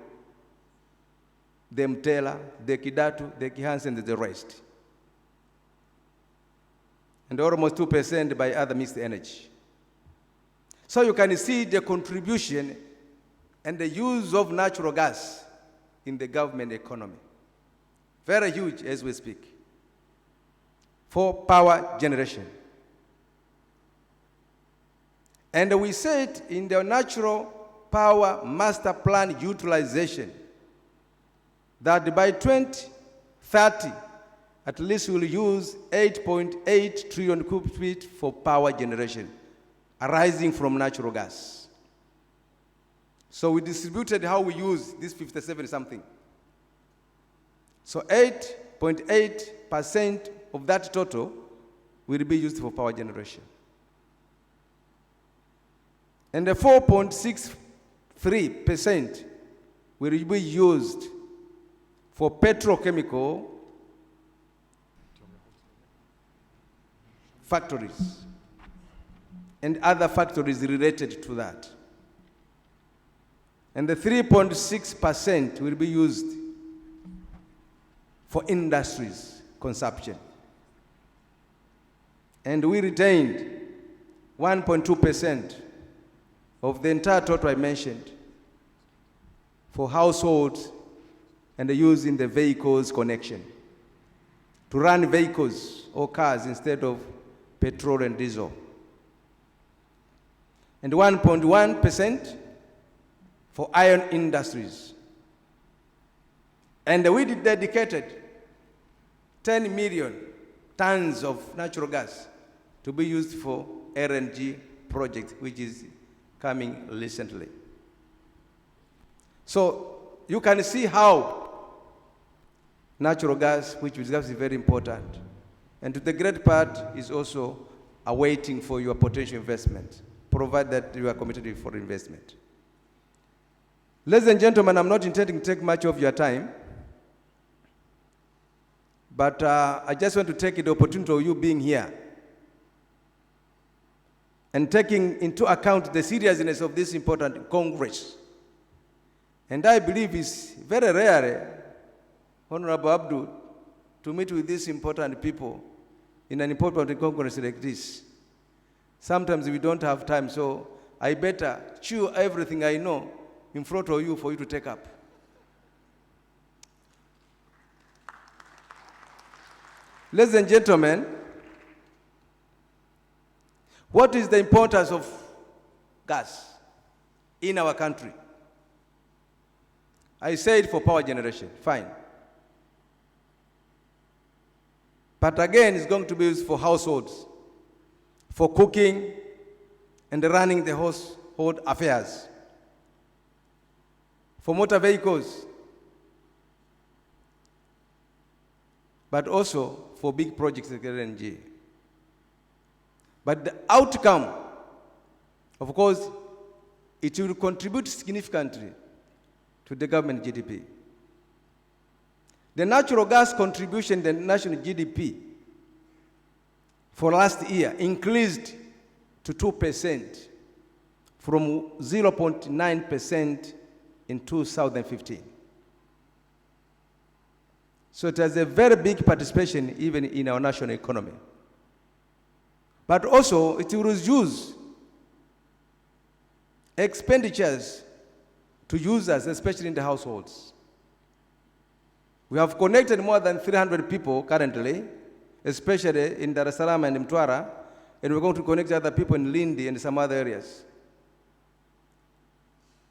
The Mtela, the Kidatu, the Kihansi, and the rest. And almost 2% by other mixed energy. So you can see the contribution and the use of natural gas in the government economy. Very huge as we speak. For power generation. And we said in the natural power master plan utilization that by 2030, at least we'll use 8.8 trillion cubic feet for power generation arising from natural gas. So we distributed how we use this 57 something. So 8.8% of that total will be used for power generation. And the 4.63% will be used for petrochemical factories and other factories related to that. And the 3.6% will be used for industries consumption. And we retained 1.2% of the entire total I mentioned for households and the use in the vehicles connection, to run vehicles or cars instead of petrol and diesel. And 1.1% for iron industries. And we dedicated 10 million tons of natural gas to be used for LNG project, which is coming recently. So you can see how natural gas, which is very important, and to the great part is also awaiting for your potential investment, provided that you are committed for investment. Ladies and gentlemen, I'm not intending to take much of your time, but I just want to take the opportunity of you being here and taking into account the seriousness of this important Congress. And I believe it's very rare, Honorable Abdul, to meet with these important people in an important Congress like this. Sometimes we don't have time, so I better chew everything I know in front of you for you to take up. Ladies and gentlemen, what is the importance of gas in our country? I said for power generation, fine. But again, it's going to be used for households, for cooking and running the household affairs, for motor vehicles, but also for big projects like LNG. But the outcome, of course, it will contribute significantly to the government GDP. The natural gas contribution to the national GDP for last year increased to 2% from 0.9% in 2015. So it has a very big participation even in our national economy. But also it will reduce expenditures to users, especially in the households. We have connected more than 300 people currently, especially in Dar es Salaam and Mtwara, and we're going to connect other people in Lindi and some other areas.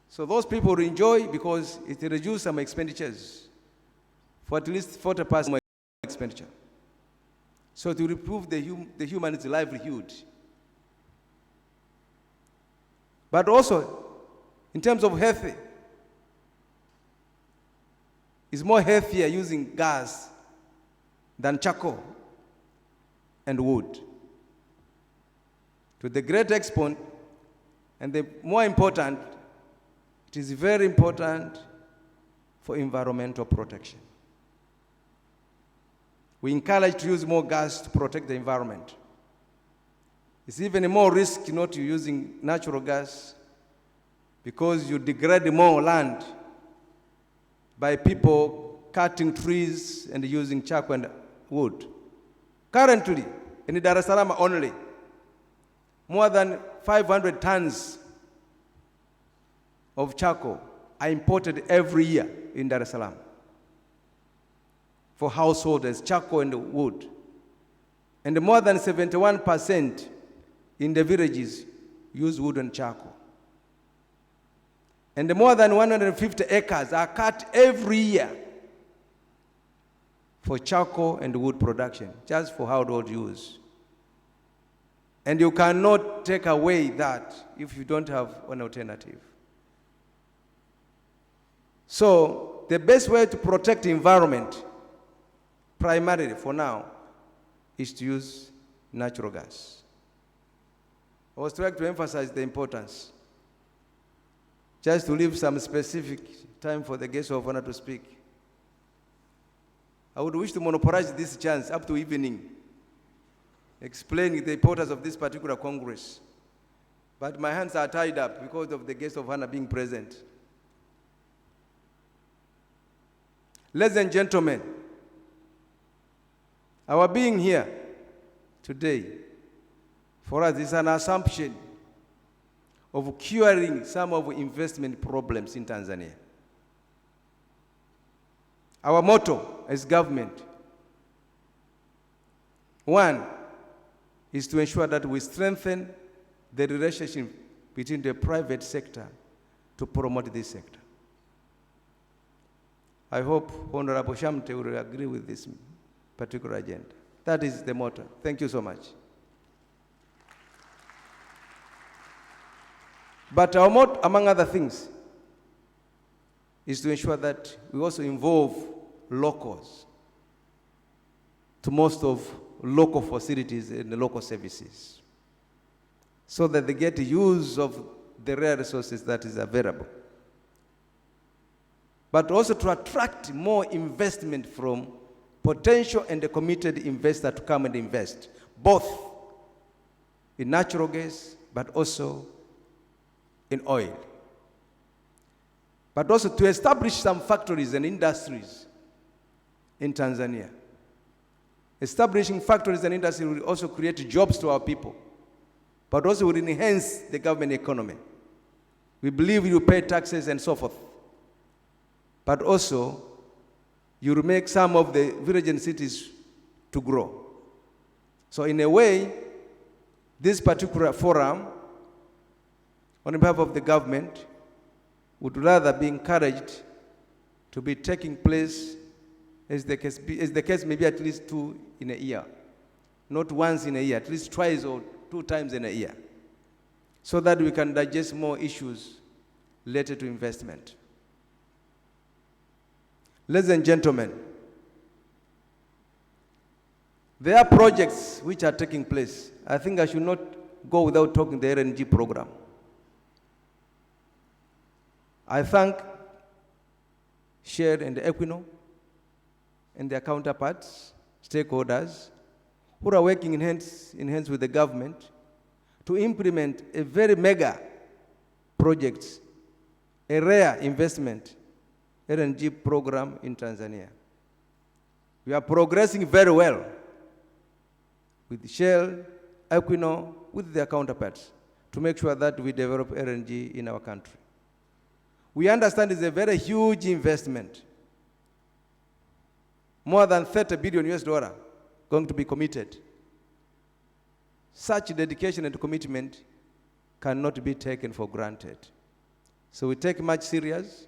So those people will enjoy because it will reduce some expenditures for at least 40% more expenditure. So to improve the human's livelihood. But also, in terms of health, it's more healthier using gas than charcoal and wood. To the great extent, and the more important, it is very important for environmental protection. We encourage to use more gas to protect the environment. It's even more risky not using natural gas because you degrade more land by people cutting trees and using charcoal and wood. Currently, in Dar es Salaam only, more than 500 tons of charcoal are imported every year in Dar es Salaam for householders, charcoal and wood. And more than 71% in the villages use wood and charcoal. And more than 150 acres are cut every year for charcoal and wood production, just for household use. And you cannot take away that if you don't have an alternative. So the best way to protect the environment, primarily for now, is to use natural gas. I was trying to emphasize the importance. Just to leave some specific time for the guest of honor to speak. I would wish to monopolize this chance up to evening explaining the importance of this particular Congress. But my hands are tied up because of the guest of honor being present. Ladies and gentlemen, our being here today for us is an assumption of curing some of investment problems in Tanzania. Our motto as government, one, is to ensure that we strengthen the relationship between the private sector to promote this sector. I hope Honorable Shamte will agree with this particular agenda. That is the motto. Thank you so much. But our motto, among other things, is to ensure that we also involve locals to most of local facilities and the local services, so that they get use of the rare resources that is available. But also to attract more investment from potential and the committed investor to come and invest, both in natural gas, but also in oil. But also to establish some factories and industries in Tanzania. Establishing factories and industries will also create jobs to our people, but also will enhance the government economy. We believe you pay taxes and so forth, but also you will make some of the villages and cities to grow. So in a way, this particular forum, on behalf of the government, would rather be encouraged to be taking place as the case may be at least 2 in a year. Not once in a year, at least twice or 2 times in a year, so that we can digest more issues related to investment. Ladies and gentlemen, there are projects which are taking place. I think I should not go without talking the LNG program. I thank Shell and Equinor and their counterparts, stakeholders, who are working in hands with the government to implement a very mega project, a rare investment LNG program in Tanzania. We are progressing very well with Shell, Equinor, with their counterparts, to make sure that we develop LNG in our country. We understand it's a very huge investment. More than $30 billion going to be committed. Such dedication and commitment cannot be taken for granted. So we take much serious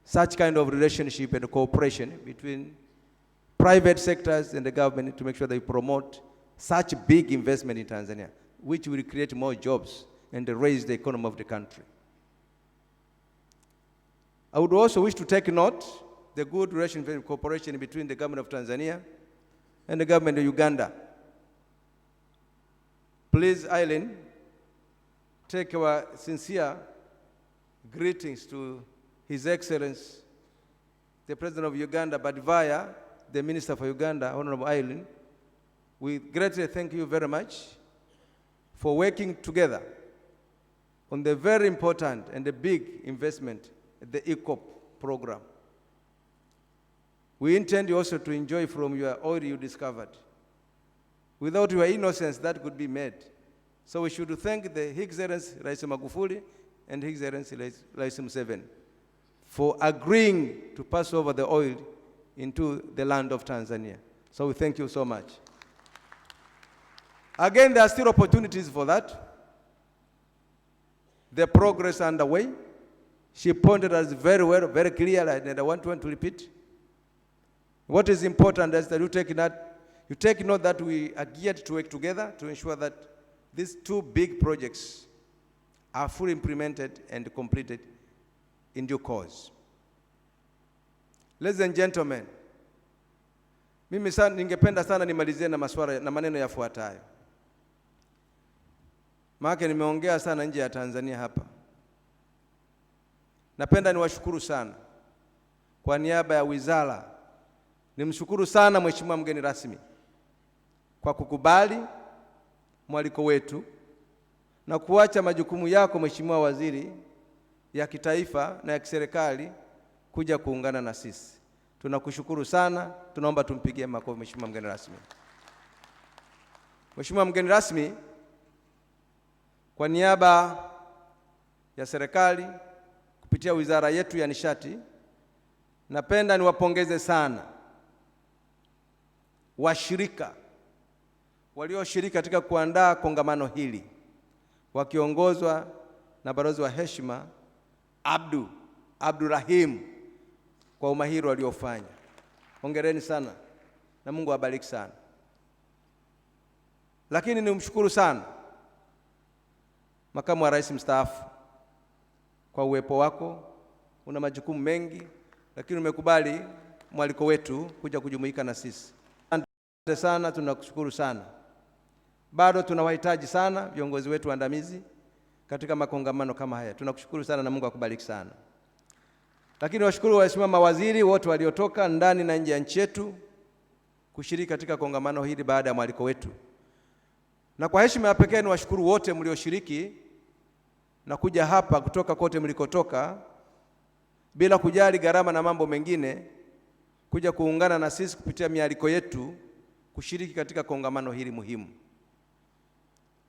such kind of relationship and cooperation between private sectors and the government to make sure they promote such big investment in Tanzania, which will create more jobs and raise the economy of the country. I would also wish to take note the good relationship and cooperation between the government of Tanzania and the government of Uganda. Please, Eileen, take our sincere greetings to His Excellency, the President of Uganda, but via the Minister for Uganda, Honorable Eileen. We greatly thank you very much for working together on the very important and the big investment, the ECOP program. We intend also to enjoy from your oil you discovered. Without your innocence, that could be made. So we should thank the His Excellency Rais Magufuli and His Excellency Rais Museveni for agreeing to pass over the oil into the land of Tanzania. So we thank you so much. Again, there are still opportunities for that. The progress underway. She pointed us very well, very clearly, and I want to repeat. What is important is that you take note that we are geared to work together to ensure that these 2 big projects are fully implemented and completed in due course. Ladies and gentlemen, mimi ningependa sana nimalizie na maneno yafuatayo. Maana nimeongea sana nje ya Tanzania hapa. Napenda niwashukuru sana kwa niaba ya wizara. Nimshukuru sana Mheshimiwa mgeni rasmi kwa kukubali mwaliko wetu na kuacha majukumu yako Mheshimiwa Waziri ya kitaifa na ya kiserikali kuja kuungana na sisi. Tunakushukuru sana, tunaomba tumpigie makofi Mheshimiwa mgeni rasmi. Mheshimiwa mgeni rasmi, kwa niaba ya serikali kupitia wizara yetu ya nishati, napenda niwapongeze sana washirika walioshiriki katika kuandaa kongamano hili wakiongozwa na balozi wa heshima Abdurrahim kwa umahiri waliofanya. Hongereni sana na Mungu awabariki sana. Lakini nimshukuru sana Makamu wa Rais mstaafu kwa uwepo wako. Una majukumu mengi, lakini umekubali mwaliko wetu kuja kujumuika na sisi. Asante sana, tunakushukuru sana. Bado tunawahitaji sana viongozi wetu waandamizi katika makongamano kama haya. Tunakushukuru sana na Mungu akubariki sana. Lakini washukuru waheshimiwa mawaziri wote waliotoka ndani na nje ya nchi yetu kushiriki katika kongamano hili baada ya mwaliko wetu. Na kwa heshima ya pekee niwashukuru wote mlioshiriki na kuja hapa kutoka kote mlikotoka bila kujali gharama na mambo mengine, kuja kuungana na sisi kupitia mialiko yetu kushiriki katika kongamano hili muhimu.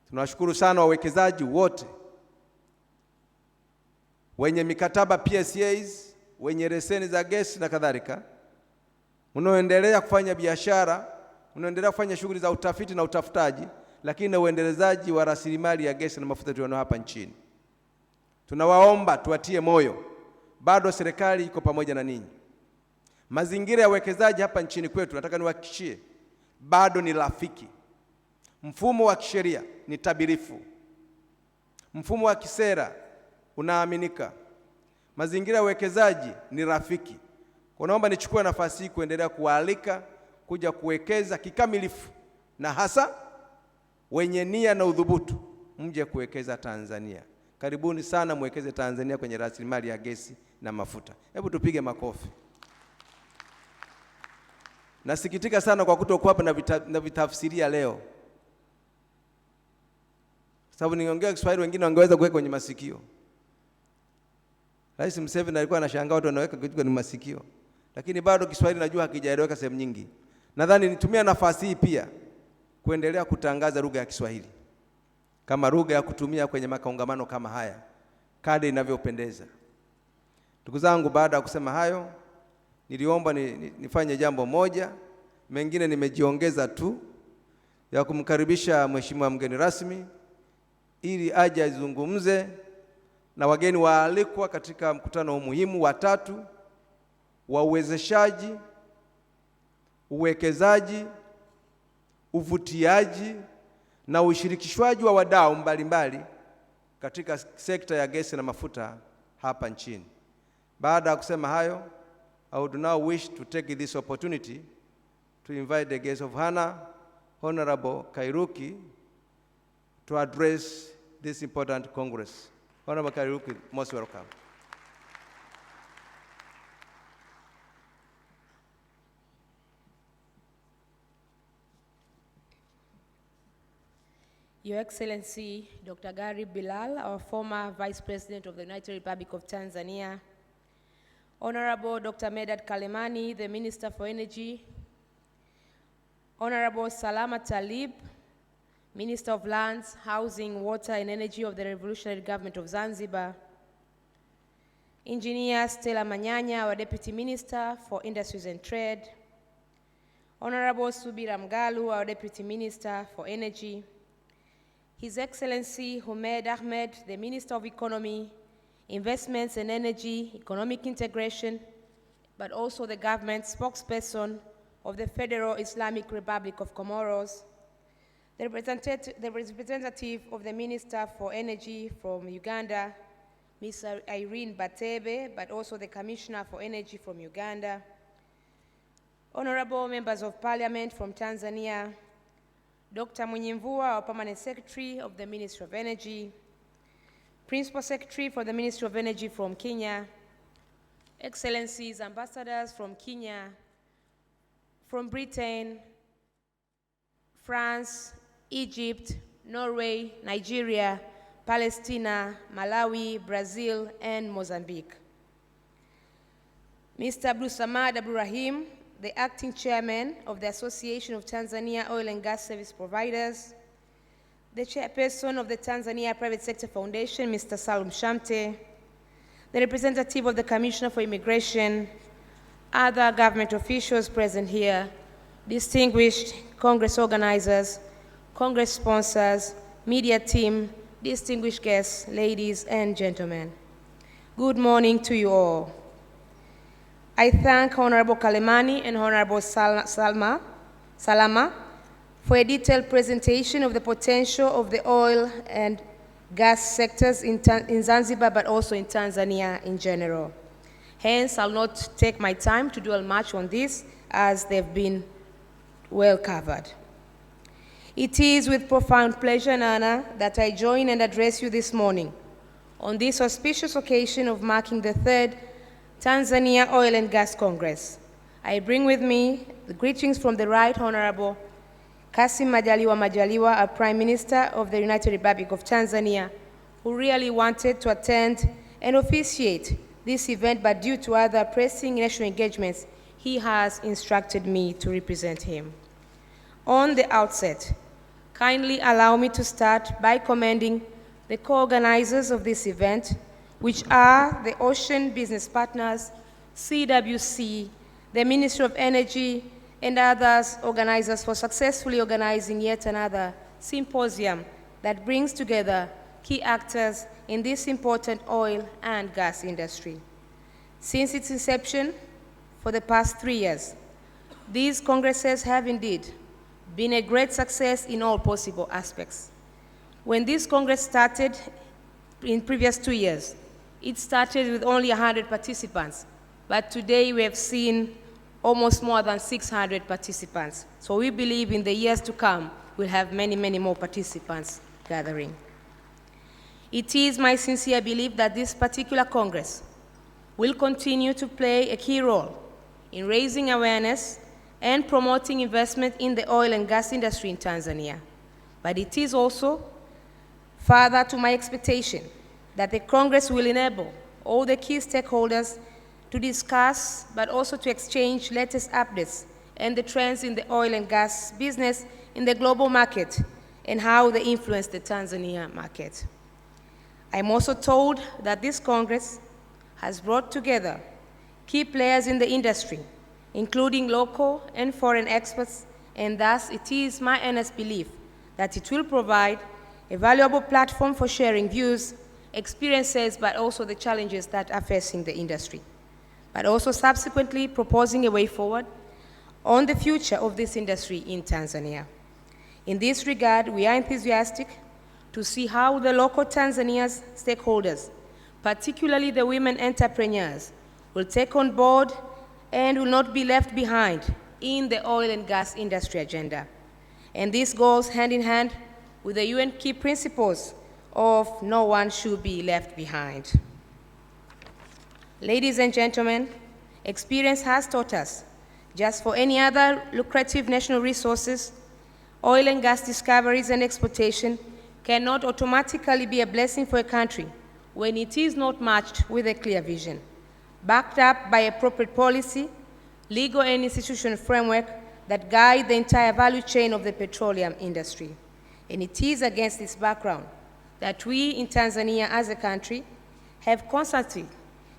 Tunawashukuru sana wawekezaji wote, wenye mikataba PSAs, wenye leseni za gesi na kadhalika, unaoendelea kufanya biashara, unaoendelea kufanya shughuli za utafiti na utafutaji, lakini na uendelezaji wa rasilimali ya gesi na mafuta tulionayo hapa nchini. Tunawaomba tuwatie moyo, bado serikali iko pamoja na ninyi. Mazingira ya uwekezaji hapa nchini kwetu, nataka niwahakikishie, bado ni rafiki. Mfumo wa kisheria ni tabirifu, mfumo wa kisera unaaminika, mazingira ya uwekezaji ni rafiki. Kwa naomba nichukue nafasi hii kuendelea kuwaalika kuja kuwekeza kikamilifu, na hasa wenye nia na udhubutu mje kuwekeza Tanzania. Karibuni sana mwekeze Tanzania kwenye rasilimali ya gesi na mafuta. Hebu tupige makofi. Nasikitika sana kwa kutokuwa hapa na vitafsiria leo, sababu ningeongea Kiswahili wengine wangeweza kuweka kwenye masikio. Rais Museveni alikuwa anashangaa watu wanaweka kitu kwenye masikio, lakini bado Kiswahili najua hakijaeleweka sehemu nyingi. Nadhani nitumia nafasi hii pia kuendelea kutangaza lugha ya Kiswahili kama lugha ya kutumia kwenye makongamano kama haya kadri inavyopendeza. Ndugu zangu, baada ya kusema hayo, niliomba nifanye jambo moja, mengine nimejiongeza tu, ya kumkaribisha Mheshimiwa mgeni rasmi ili aje azungumze na wageni waalikwa katika mkutano muhimu wa tatu wa uwezeshaji, uwekezaji, uvutiaji na ushirikishwaji wa wadau mbalimbali katika sekta ya gesi na mafuta hapa nchini. Baada ya kusema hayo, I would now wish to take this opportunity to invite the guest of honor, Honorable Kairuki, to address this important Congress. Honorable Kairuki, most welcome. Your Excellency, Dr. Gari Bilal, our former Vice President of the United Republic of Tanzania, Honorable Dr. Medad Kalemani, the Minister for Energy, Honorable Salama Talib, Minister of Lands, Housing, Water and Energy of the Revolutionary Government of Zanzibar, Engineer Stella Manyanya, our Deputy Minister for Industries and Trade, Honorable Subira Mgalu, our Deputy Minister for Energy, His Excellency Humed Ahmed, the Minister of Economy, Investments and Energy, Economic Integration, but also the government spokesperson of the Federal Islamic Republic of Comoros, the representative of the Minister for Energy from Uganda, Ms. Irene Batebe, but also the Commissioner for Energy from Uganda, honorable members of Parliament from Tanzania, Dr. Munyimvua, our Permanent Secretary of the Ministry of Energy, Principal Secretary for the Ministry of Energy from Kenya, Excellencies, Ambassadors from Kenya, from Britain, France, Egypt, Norway, Nigeria, Palestine, Malawi, Brazil, and Mozambique. Mr. Abdul Samad Abdurrahim, the acting chairman of the Association of Tanzania Oil and Gas Service Providers, the chairperson of the Tanzania Private Sector Foundation, Mr. Salum Shamte, the representative of the Commissioner for Immigration, other government officials present here, distinguished Congress organizers, Congress sponsors, media team, distinguished guests, ladies and gentlemen. Good morning to you all. I thank Honorable Kalemani and Honorable Salama for a detailed presentation of the potential of the oil and gas sectors in Zanzibar, but also in Tanzania in general. Hence, I'll not take my time to dwell much on this, as they've been well covered. It is with profound pleasure and honor that I join and address you this morning on this auspicious occasion of marking the 3rd Tanzania Oil and Gas Congress. I bring with me the greetings from the Right Honorable Kassim Majaliwa, our Prime Minister of the United Republic of Tanzania, who really wanted to attend and officiate this event, but due to other pressing national engagements, he has instructed me to represent him. On the outset, kindly allow me to start by commending the co-organizers of this event, which are the Ocean Business Partners, CWC, the Ministry of Energy, and others organizers for successfully organizing yet another symposium that brings together key actors in this important oil and gas industry. Since its inception, for the past 3 years, these congresses have indeed been a great success in all possible aspects. When this Congress started in previous 2 years, it started with only 100 participants, but today we have seen almost more than 600 participants. So we believe in the years to come, we'll have many, many more participants gathering. It is my sincere belief that this particular Congress will continue to play a key role in raising awareness and promoting investment in the oil and gas industry in Tanzania. But it is also further to my expectation that the Congress will enable all the key stakeholders to discuss, but also to exchange latest updates and the trends in the oil and gas business in the global market and how they influence the Tanzania market. I'm also told that this Congress has brought together key players in the industry, including local and foreign experts, and thus it is my earnest belief that it will provide a valuable platform for sharing views, experiences, but also the challenges that are facing the industry, but also subsequently proposing a way forward on the future of this industry in Tanzania. In this regard, we are enthusiastic to see how the local Tanzania's stakeholders, particularly the women entrepreneurs, will take on board and will not be left behind in the oil and gas industry agenda. And this goes hand in hand with the UN key principles of no one should be left behind. Ladies and gentlemen, experience has taught us, just for any other lucrative national resources, oil and gas discoveries and exploitation cannot automatically be a blessing for a country when it is not matched with a clear vision, backed up by appropriate policy, legal and institutional framework that guide the entire value chain of the petroleum industry. And it is against this background that we in Tanzania as a country have constantly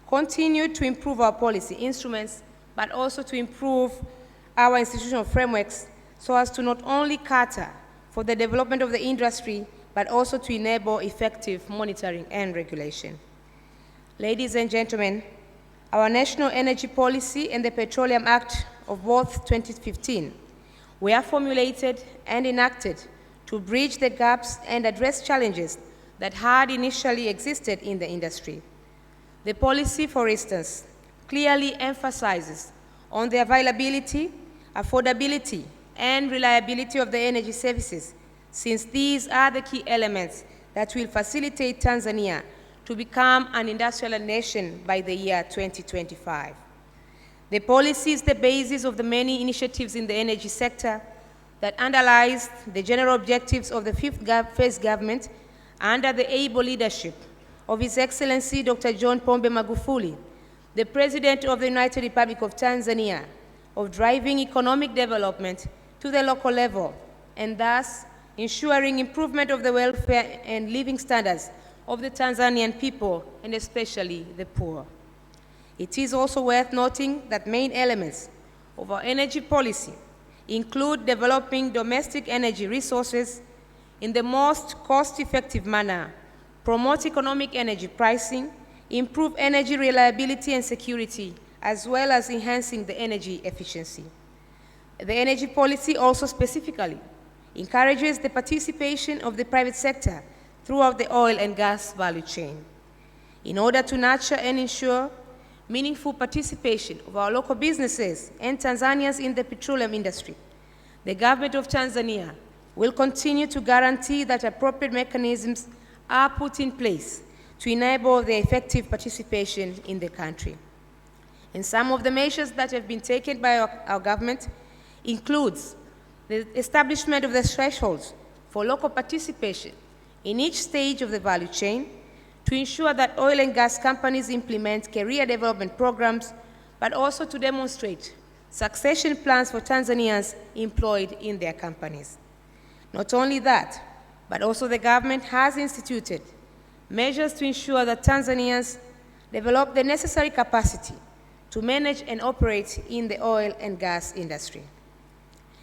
continued to improve our policy instruments, but also to improve our institutional frameworks so as to not only cater for the development of the industry, but also to enable effective monitoring and regulation. Ladies and gentlemen, our National Energy Policy and the Petroleum Act of both 2015 were formulated and enacted to bridge the gaps and address challenges that had initially existed in the industry. The policy, for instance, clearly emphasizes on the availability, affordability, and reliability of the energy services, since these are the key elements that will facilitate Tanzania to become an industrial nation by the year 2025. The policy is the basis of the many initiatives in the energy sector that underlies the general objectives of the phase government under the able leadership of His Excellency Dr. John Pombe Magufuli, the President of the United Republic of Tanzania, of driving economic development to the local level and thus ensuring improvement of the welfare and living standards of the Tanzanian people and especially the poor. It is also worth noting that main elements of our energy policy include developing domestic energy resources in the most cost-effective manner, promote economic energy pricing, improve energy reliability and security, as well as enhancing the energy efficiency. The energy policy also specifically encourages the participation of the private sector throughout the oil and gas value chain. In order to nurture and ensure meaningful participation of our local businesses and Tanzanians in the petroleum industry, the government of Tanzania will continue to guarantee that appropriate mechanisms are put in place to enable their effective participation in the country. And some of the measures that have been taken by our government includes the establishment of the thresholds for local participation in each stage of the value chain to ensure that oil and gas companies implement career development programs, but also to demonstrate succession plans for Tanzanians employed in their companies. Not only that, but also the government has instituted measures to ensure that Tanzanians develop the necessary capacity to manage and operate in the oil and gas industry.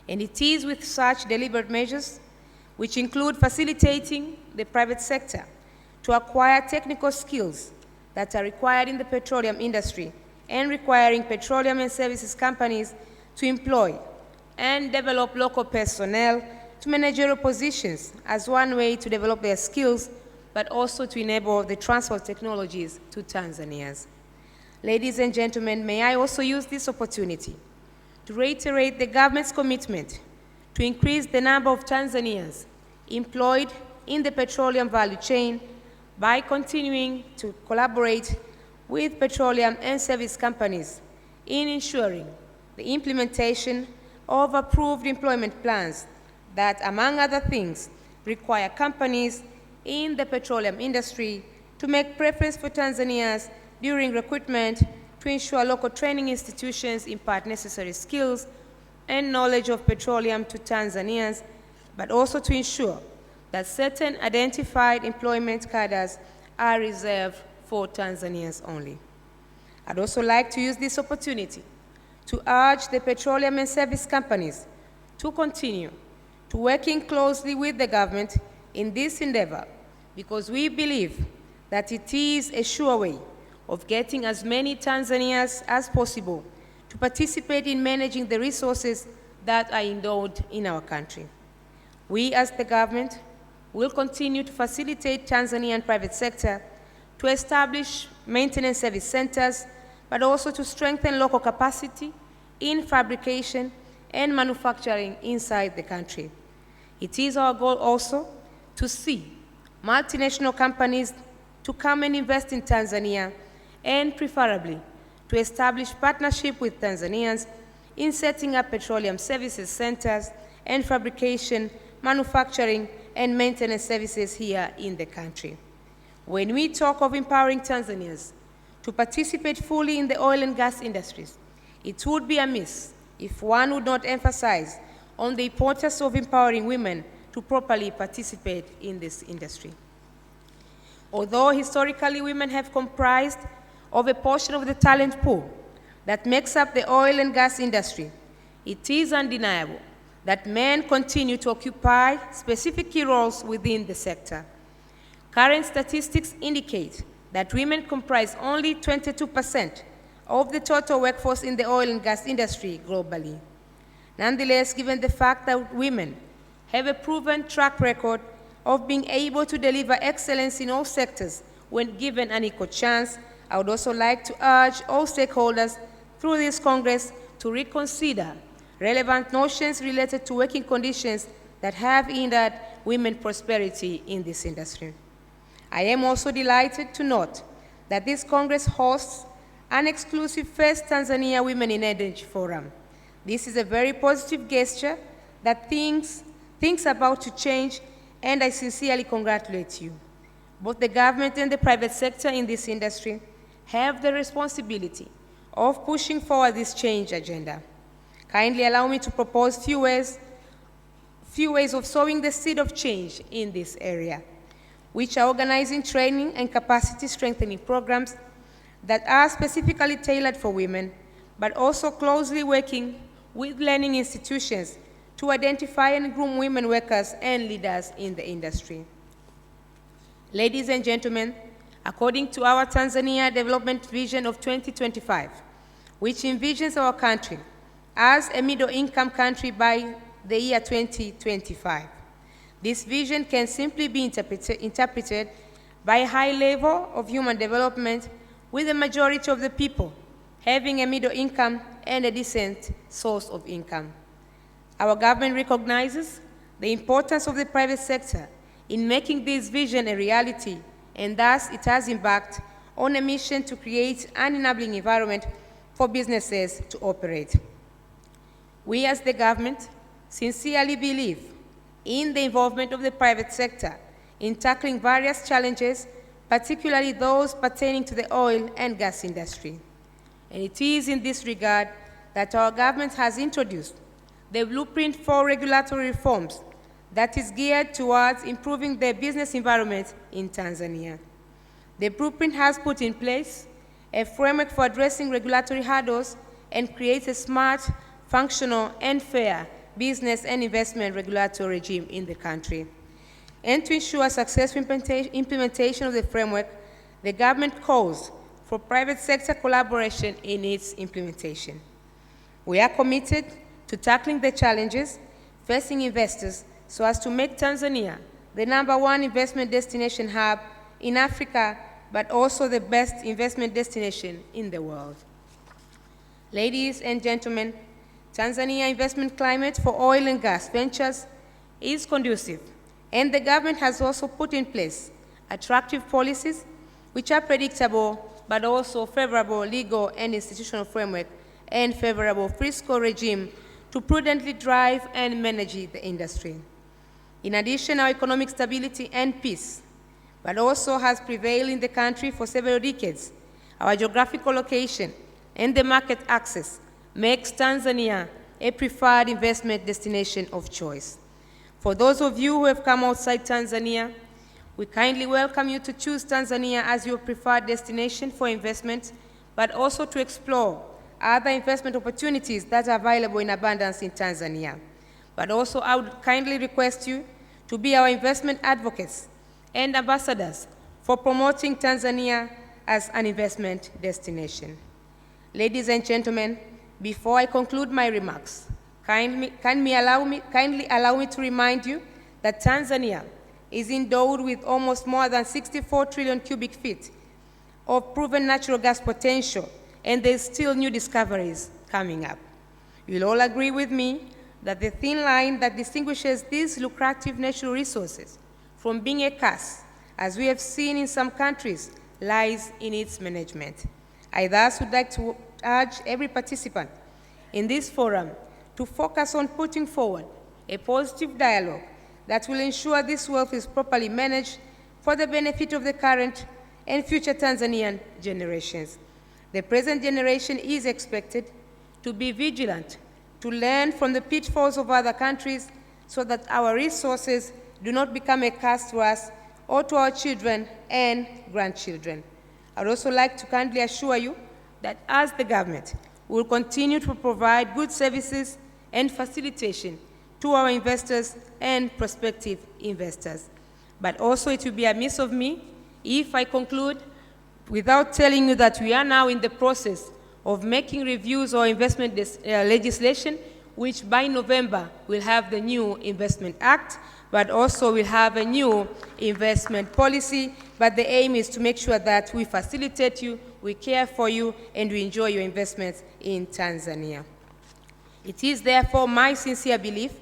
And it is with such deliberate measures, which include facilitating the private sector to acquire technical skills that are required in the petroleum industry and requiring petroleum and services companies to employ and develop local personnel to managerial positions as one way to develop their skills, but also to enable the transfer of technologies to Tanzanians. Ladies and gentlemen, may I also use this opportunity to reiterate the government's commitment to increase the number of Tanzanians employed in the petroleum value chain by continuing to collaborate with petroleum and service companies in ensuring the implementation of approved employment plans that, among other things, require companies in the petroleum industry to make preference for Tanzanians during recruitment to ensure local training institutions impart necessary skills and knowledge of petroleum to Tanzanians, but also to ensure that certain identified employment cadres are reserved for Tanzanians only. I'd also like to use this opportunity to urge the petroleum and service companies to continue to working closely with the government in this endeavor, because we believe that it is a sure way of getting as many Tanzanians as possible to participate in managing the resources that are endowed in our country. We, as the government, will continue to facilitate Tanzanian private sector to establish maintenance service centers, but also to strengthen local capacity in fabrication and manufacturing inside the country. It is our goal also to see multinational companies to come and invest in Tanzania, and preferably to establish partnership with Tanzanians in setting up petroleum services centers and fabrication, manufacturing, and maintenance services here in the country. When we talk of empowering Tanzanians to participate fully in the oil and gas industries, it would be amiss if one would not emphasize on the importance of empowering women to properly participate in this industry. Although historically women have comprised of a portion of the talent pool that makes up the oil and gas industry, it is undeniable that men continue to occupy specific key roles within the sector. Current statistics indicate that women comprise only 22% of the total workforce in the oil and gas industry globally. Nonetheless, given the fact that women have a proven track record of being able to deliver excellence in all sectors when given an equal chance, I would also like to urge all stakeholders through this Congress to reconsider relevant notions related to working conditions that have hindered women's prosperity in this industry. I am also delighted to note that this Congress hosts an exclusive First Tanzania Women in Energy Forum. This is a very positive gesture that things are about to change, and I sincerely congratulate you. Both the government and the private sector in this industry have the responsibility of pushing forward this change agenda. Kindly allow me to propose few ways of sowing the seed of change in this area, which are organizing training and capacity strengthening programs that are specifically tailored for women, but also closely working with learning institutions to identify and groom women workers and leaders in the industry. Ladies and gentlemen, according to our Tanzania Development Vision of 2025, which envisions our country as a middle-income country by the year 2025, this vision can simply be interpreted by a high level of human development, with the majority of the people having a middle income and a decent source of income. Our government recognizes the importance of the private sector in making this vision a reality, and thus it has embarked on a mission to create an enabling environment for businesses to operate. We as the government sincerely believe in the involvement of the private sector in tackling various challenges, particularly those pertaining to the oil and gas industry. And it is in this regard that our government has introduced the blueprint for regulatory reforms that is geared towards improving the business environment in Tanzania. The blueprint has put in place a framework for addressing regulatory hurdles and creates a smart, functional, and fair business and investment regulatory regime in the country. And to ensure successful implementation of the framework, the government calls for private sector collaboration in its implementation. We are committed to tackling the challenges facing investors so as to make Tanzania the #1 investment destination hub in Africa, but also the best investment destination in the world. Ladies and gentlemen, Tanzania investment climate for oil and gas ventures is conducive, and the government has also put in place attractive policies which are predictable, but also favorable legal and institutional framework and favorable fiscal regime to prudently drive and manage the industry. In addition, our economic stability and peace, but also has prevailed in the country for several decades. Our geographical location and the market access makes Tanzania a preferred investment destination of choice. For those of you who have come outside Tanzania, we kindly welcome you to choose Tanzania as your preferred destination for investment, but also to explore other investment opportunities that are available in abundance in Tanzania. But also, I would kindly request you to be our investment advocates and ambassadors for promoting Tanzania as an investment destination. Ladies and gentlemen, before I conclude my remarks, kindly allow me to remind you that Tanzania is endowed with almost more than 64 trillion cubic feet of proven natural gas potential, and there's still new discoveries coming up. You'll all agree with me that the thin line that distinguishes these lucrative natural resources from being a curse, as we have seen in some countries, lies in its management. I thus would like to urge every participant in this forum to focus on putting forward a positive dialogue that will ensure this wealth is properly managed for the benefit of the current and future Tanzanian generations. The present generation is expected to be vigilant, to learn from the pitfalls of other countries so that our resources do not become a curse to us or to our children and grandchildren. I'd also like to kindly assure you that as the government, we will continue to provide good services and facilitation to our investors and prospective investors. But also it will be amiss of me if I conclude without telling you that we are now in the process of making reviews of investment legislation, which by November will have the new Investment Act, but also will have a new investment policy. But the aim is to make sure that we facilitate you, we care for you, and we enjoy your investments in Tanzania. It is therefore my sincere belief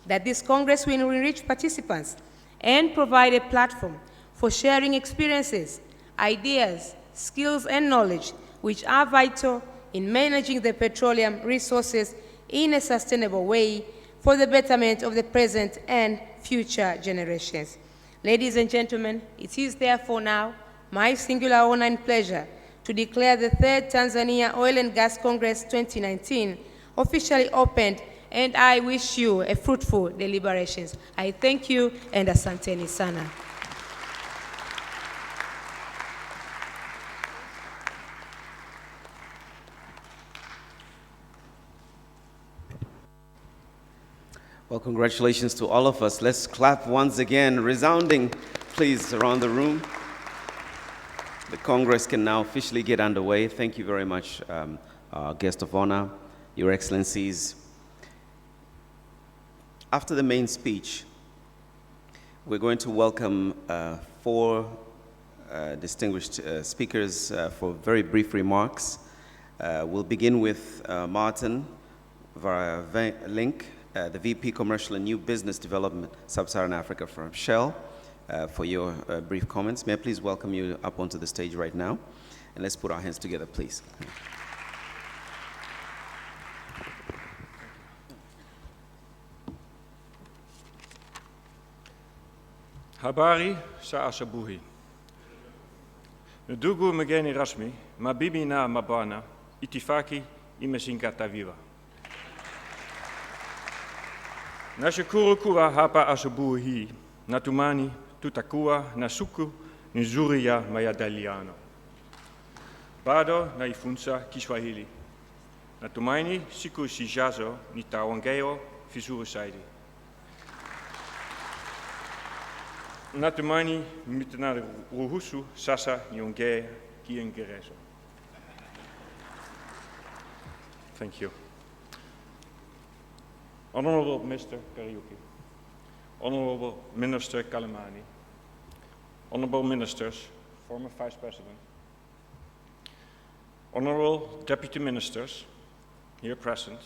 that this Congress will enrich participants and provide a platform for sharing experiences, ideas, skills, and knowledge which are vital in managing the petroleum resources in a sustainable way, for the betterment of the present and future generations. Ladies and gentlemen, it is therefore now my singular honor and pleasure to declare the third Tanzania Oil and Gas Congress 2019 officially opened, and I wish you a fruitful deliberations. I thank you and asanteni sana. Well, congratulations to all of us. Let's clap once again, resounding, please, around the room. The Congress can now officially get underway. Thank you very much, our guest of honor, Your Excellencies. After the main speech, we're going to welcome four distinguished speakers for very brief remarks. We'll begin with Martin Link, the VP Commercial and New Business Development, Sub-Saharan Africa from Shell, for your brief comments. May I please welcome you up onto the stage right now? And let's put our hands together, please. Habari sa asabuhi. Ndugu mgeni rasmi, mabibi na mabwana, itifaki imezingatiwa viva. Nashukuru kuwa hapa asubuhi hii, natumani tutakuwa na siku nzuri ya majadiliano. Bado naifunza Kiswahili. Natumaini siku zijazo nitaongea vizuri zaidi. Natumaini mtaniruhusu sasa niongee Kiingereza. Thank you. Honorable Mr. Kariuki, Honorable Minister Kalemani, Honorable Ministers, former Vice President, Honorable Deputy Ministers, here present,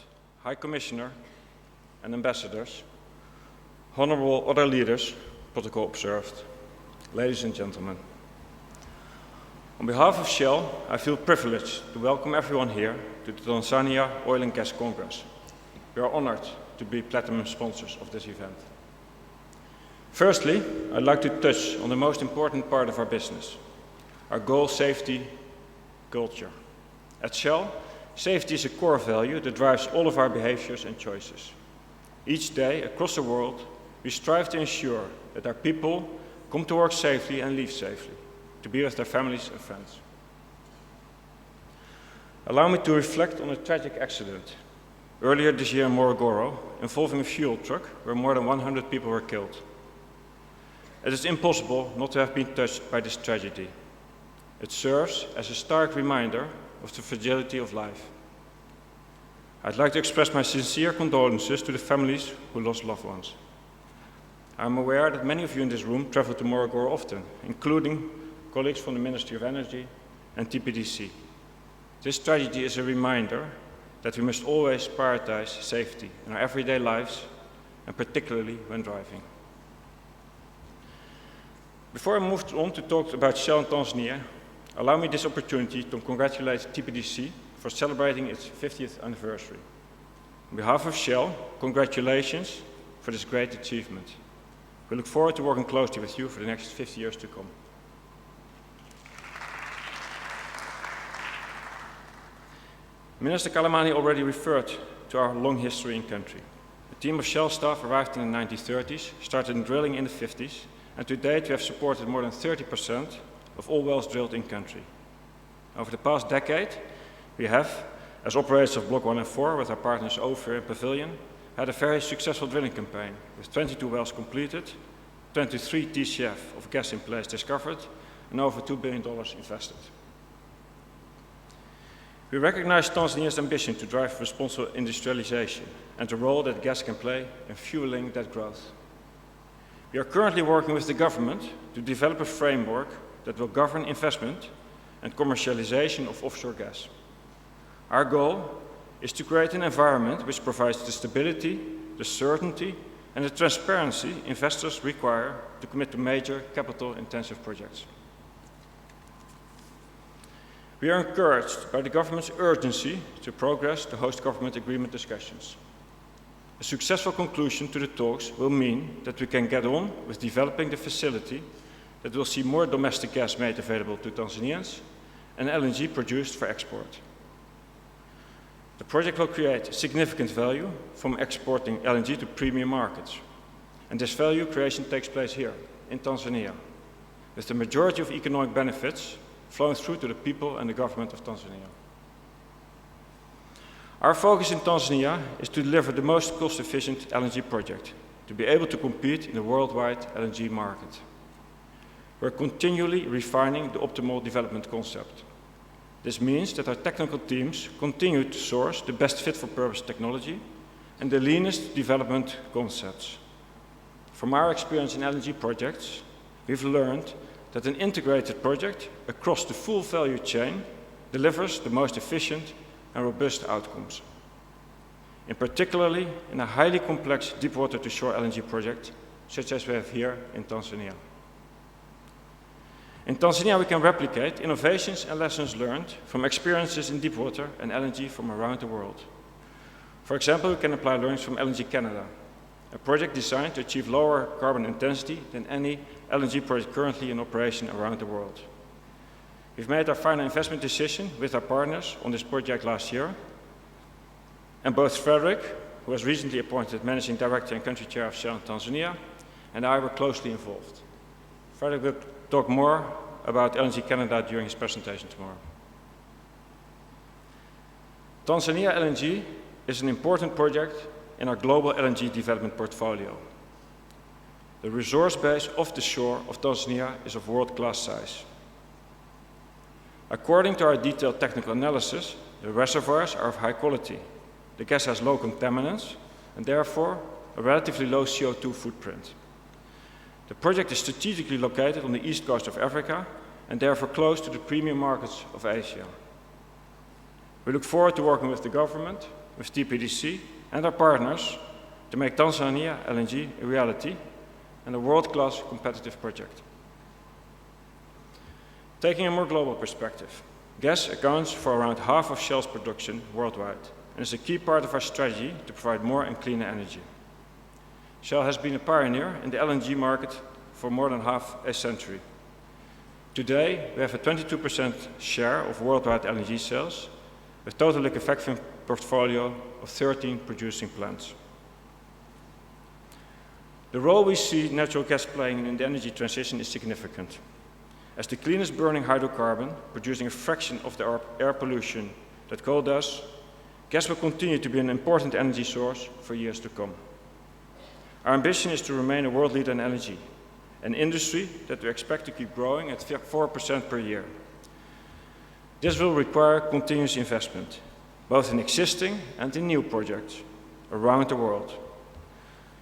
High Commissioner and Ambassadors, Honorable other leaders, protocol observed, ladies and gentlemen. On behalf of Shell, I feel privileged to welcome everyone here to the Tanzania Oil and Gas Congress. We are honored to be platinum sponsors of this event. Firstly, I'd like to touch on the most important part of our business, our goal safety culture. At Shell, safety is a core value that drives all of our behaviors and choices. Each day, across the world, we strive to ensure that our people come to work safely and leave safely, to be with their families and friends. Allow me to reflect on a tragic accident earlier this year in Morogoro involving a fuel truck where more than 100 people were killed. It is impossible not to have been touched by this tragedy. It serves as a stark reminder of the fragility of life. I'd like to express my sincere condolences to the families who lost loved ones. I'm aware that many of you in this room travel to Morogoro often, including colleagues from the Ministry of Energy and TPDC. This tragedy is a reminder that we must always prioritize safety in our everyday lives, and particularly when driving. Before I move on to talk about Shell in Tanzania, allow me this opportunity to congratulate TPDC for celebrating its 50th anniversary. On behalf of Shell, congratulations for this great achievement. We look forward to working closely with you for the next 50 years to come. Minister Kalemani already referred to our long history in country. A team of Shell staff arrived in the 1930s, started in drilling in the 50s, and to date we have supported more than 30% of all wells drilled in country. Over the past decade, we have, as operators of Block 1 and 4 with our partners Ophir and Pavilion, had a very successful drilling campaign with 22 wells completed, 23 TCF of gas in place discovered, and over $2 billion invested. We recognize Tanzania's ambition to drive responsible industrialization and the role that gas can play in fueling that growth. We are currently working with the government to develop a framework that will govern investment and commercialization of offshore gas. Our goal is to create an environment which provides the stability, the certainty, and the transparency investors require to commit to major capital-intensive projects. We are encouraged by the government's urgency to progress the host government agreement discussions. A successful conclusion to the talks will mean that we can get on with developing the facility that will see more domestic gas made available to Tanzanians and LNG produced for export. The project will create significant value from exporting LNG to premium markets. And this value creation takes place here, in Tanzania, with the majority of economic benefits flowing through to the people and the government of Tanzania. Our focus in Tanzania is to deliver the most cost-efficient LNG project, to be able to compete in the worldwide LNG market. We're continually refining the optimal development concept. This means that our technical teams continue to source the best fit-for-purpose technology and the leanest development concepts. From our experience in LNG projects, we've learned that an integrated project across the full value chain delivers the most efficient and robust outcomes. In particularly in a highly complex deep-water to shore LNG project, such as we have here in Tanzania. In Tanzania, we can replicate innovations and lessons learned from experiences in deep water and LNG from around the world. For example, we can apply learnings from LNG Canada, a project designed to achieve lower carbon intensity than any LNG project currently in operation around the world. We've made our final investment decision with our partners on this project last year, and both Frederick, who was recently appointed Managing Director and Country Chair of Shell in Tanzania, and I were closely involved. Frederick will talk more about LNG Canada during his presentation tomorrow. Tanzania LNG is an important project in our global LNG development portfolio. The resource base off the shore of Tanzania is of world-class size. According to our detailed technical analysis, the reservoirs are of high quality. The gas has low contaminants and therefore a relatively low CO2 footprint. The project is strategically located on the east coast of Africa and therefore close to the premium markets of Asia. We look forward to working with the government, with TPDC and our partners to make Tanzania LNG a reality and a world-class competitive project. Taking a more global perspective, gas accounts for around half of Shell's production worldwide and is a key part of our strategy to provide more and cleaner energy. Shell has been a pioneer in the LNG market for more than half a century. Today, we have a 22% share of worldwide LNG sales, with total liquefaction portfolio of 13 producing plants. The role we see natural gas playing in the energy transition is significant. As the cleanest burning hydrocarbon, producing a fraction of the air pollution that coal does, gas will continue to be an important energy source for years to come. Our ambition is to remain a world leader in energy, an industry that we expect to keep growing at 4% per year. This will require continuous investment, both in existing and in new projects around the world.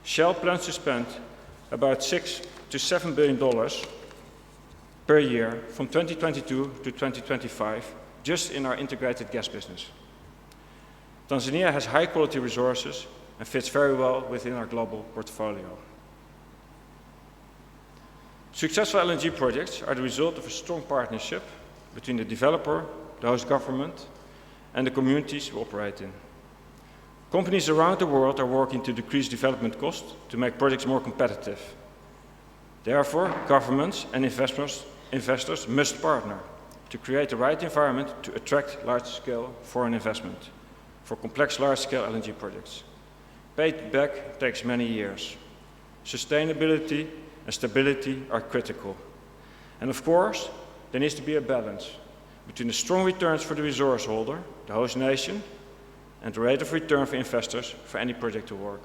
Shell plans to spend about $6 to $7 billion per year from 2022 to 2025 just in our integrated gas business. Tanzania has high-quality resources and fits very well within our global portfolio. Successful LNG projects are the result of a strong partnership between the developer, the host government, and the communities we operate in. Companies around the world are working to decrease development costs to make projects more competitive. Therefore, governments and investors must partner to create the right environment to attract large-scale foreign investment for complex large-scale LNG projects. Paid back takes many years. Sustainability and stability are critical. And of course, there needs to be a balance between the strong returns for the resource holder, the host nation, and the rate of return for investors for any project to work.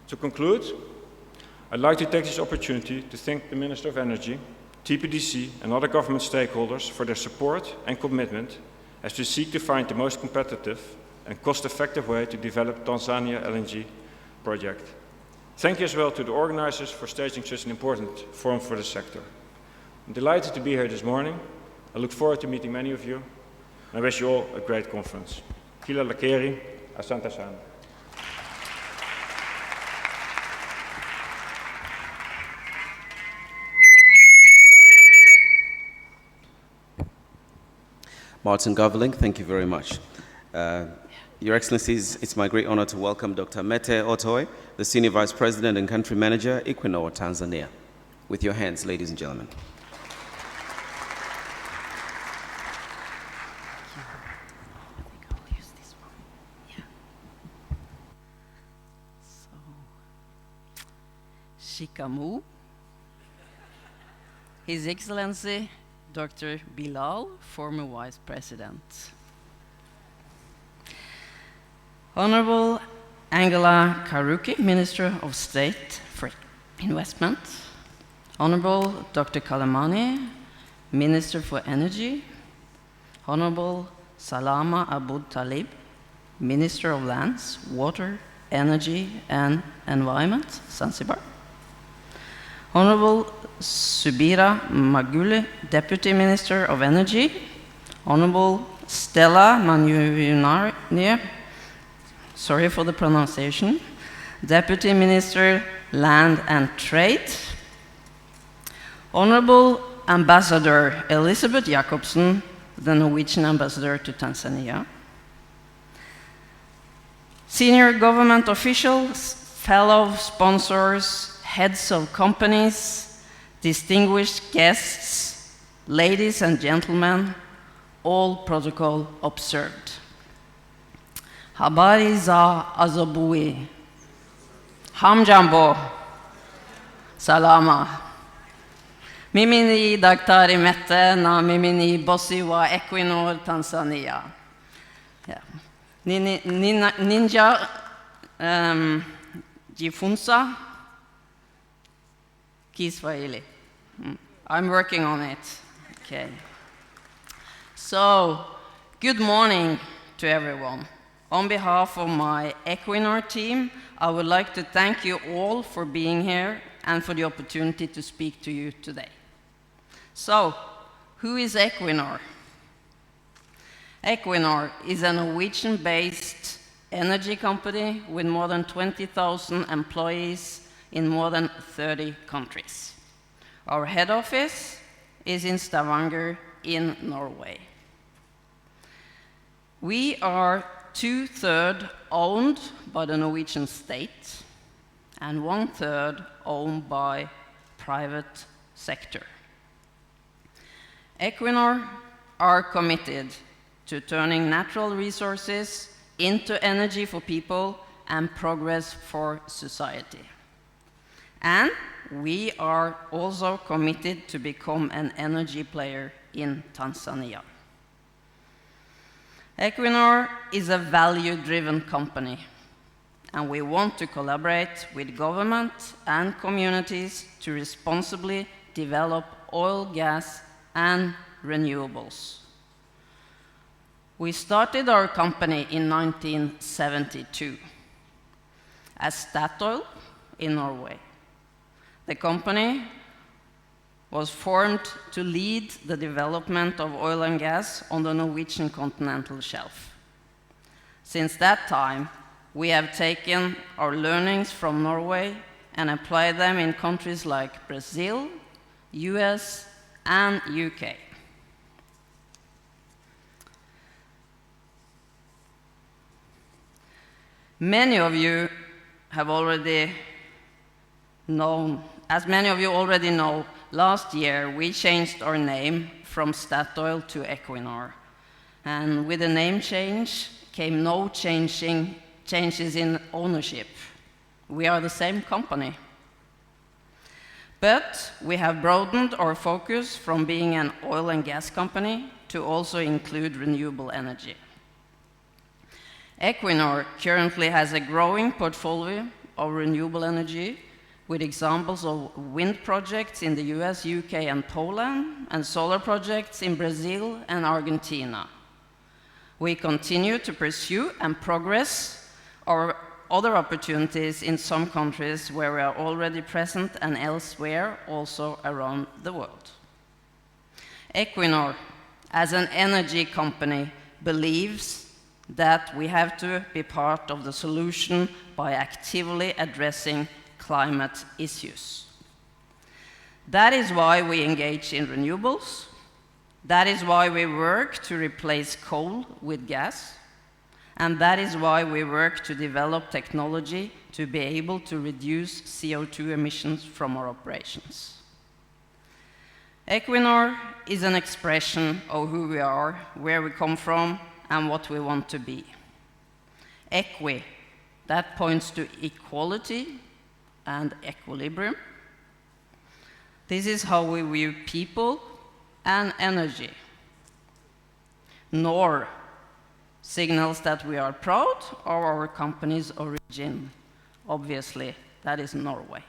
To conclude, I'd like to take this opportunity to thank the Minister of Energy, TPDC, and other government stakeholders for their support and commitment as we seek to find the most competitive and cost-effective way to develop Tanzania LNG project. Thank you as well to the organizers for staging such an important forum for the sector. I'm delighted to be here this morning. I look forward to meeting many of you. And I wish you all a great conference. Kila lakeri, asante sana. Martin Goverling, thank you very much. Your Excellencies, it's my great honor to welcome Dr. Mete Otoy, the Senior Vice President and Country Manager, Equinor, Tanzania. With your hands, ladies and gentlemen. Shikamu, His Excellency Dr. Bilal, former Vice President. Honorable Angela Karuki, Minister of State for Investment. Honorable Dr. Kalamani, Minister for Energy. Honorable Salama Abu Talib, Minister of Lands, Water, Energy and Environment, Zanzibar. Honorable Subira Magule, Deputy Minister of Energy. Honorable Stella Manuyunarnia, sorry for the pronunciation, Deputy Minister, Land and Trade. Honorable Ambassador Elisabeth Jacobsen, the Norwegian Ambassador to Tanzania. Senior government officials, fellow sponsors, heads of companies, distinguished guests, ladies and gentlemen, all protocol observed. Habari za asubuhi. Hamjambo. Salama. Mimi ni Daktari Mete na mimi ni bosi wa Equinor Tanzania. Yeah. Ninja jifunza Kiswahili. I'm working on it. Okay. So, good morning to everyone. On behalf of my Equinor team, I would like to thank you all for being here and for the opportunity to speak to you today. So, who is Equinor? Equinor is a Norwegian-based energy company with more than 20,000 employees in more than 30 countries. Our head office is in Stavanger in Norway. We are 2/3 owned by the Norwegian state and 1/3 owned by private sector. Equinor are committed to turning natural resources into energy for people and progress for society. And we are also committed to become an energy player in Tanzania. Equinor is a value-driven company, and we want to collaborate with government and communities to responsibly develop oil, gas, and renewables. We started our company in 1972 as Statoil in Norway. The company was formed to lead the development of oil and gas on the Norwegian continental shelf. Since that time, we have taken our learnings from Norway and applied them in countries like Brazil, US, and UK. Many of you have already known, as many of you already know, last year we changed our name from Statoil to Equinor. And with the name change came no changes in ownership. We are the same company. But we have broadened our focus from being an oil and gas company to also include renewable energy. Equinor currently has a growing portfolio of renewable energy with examples of wind projects in the US, UK, and Poland, and solar projects in Brazil and Argentina. We continue to pursue and progress our other opportunities in some countries where we are already present and elsewhere also around the world. Equinor, as an energy company, believes that we have to be part of the solution by actively addressing climate issues. That is why we engage in renewables. That is why we work to replace coal with gas. and that is why we work to develop technology to be able to reduce CO2 emissions from our operations. Equinor is an expression of who we are, where we come from, and what we want to be. Equi, that points to equality and equilibrium. This is how we view people and energy. Nor signals that we are proud of our company's origin. Obviously, that is Norway.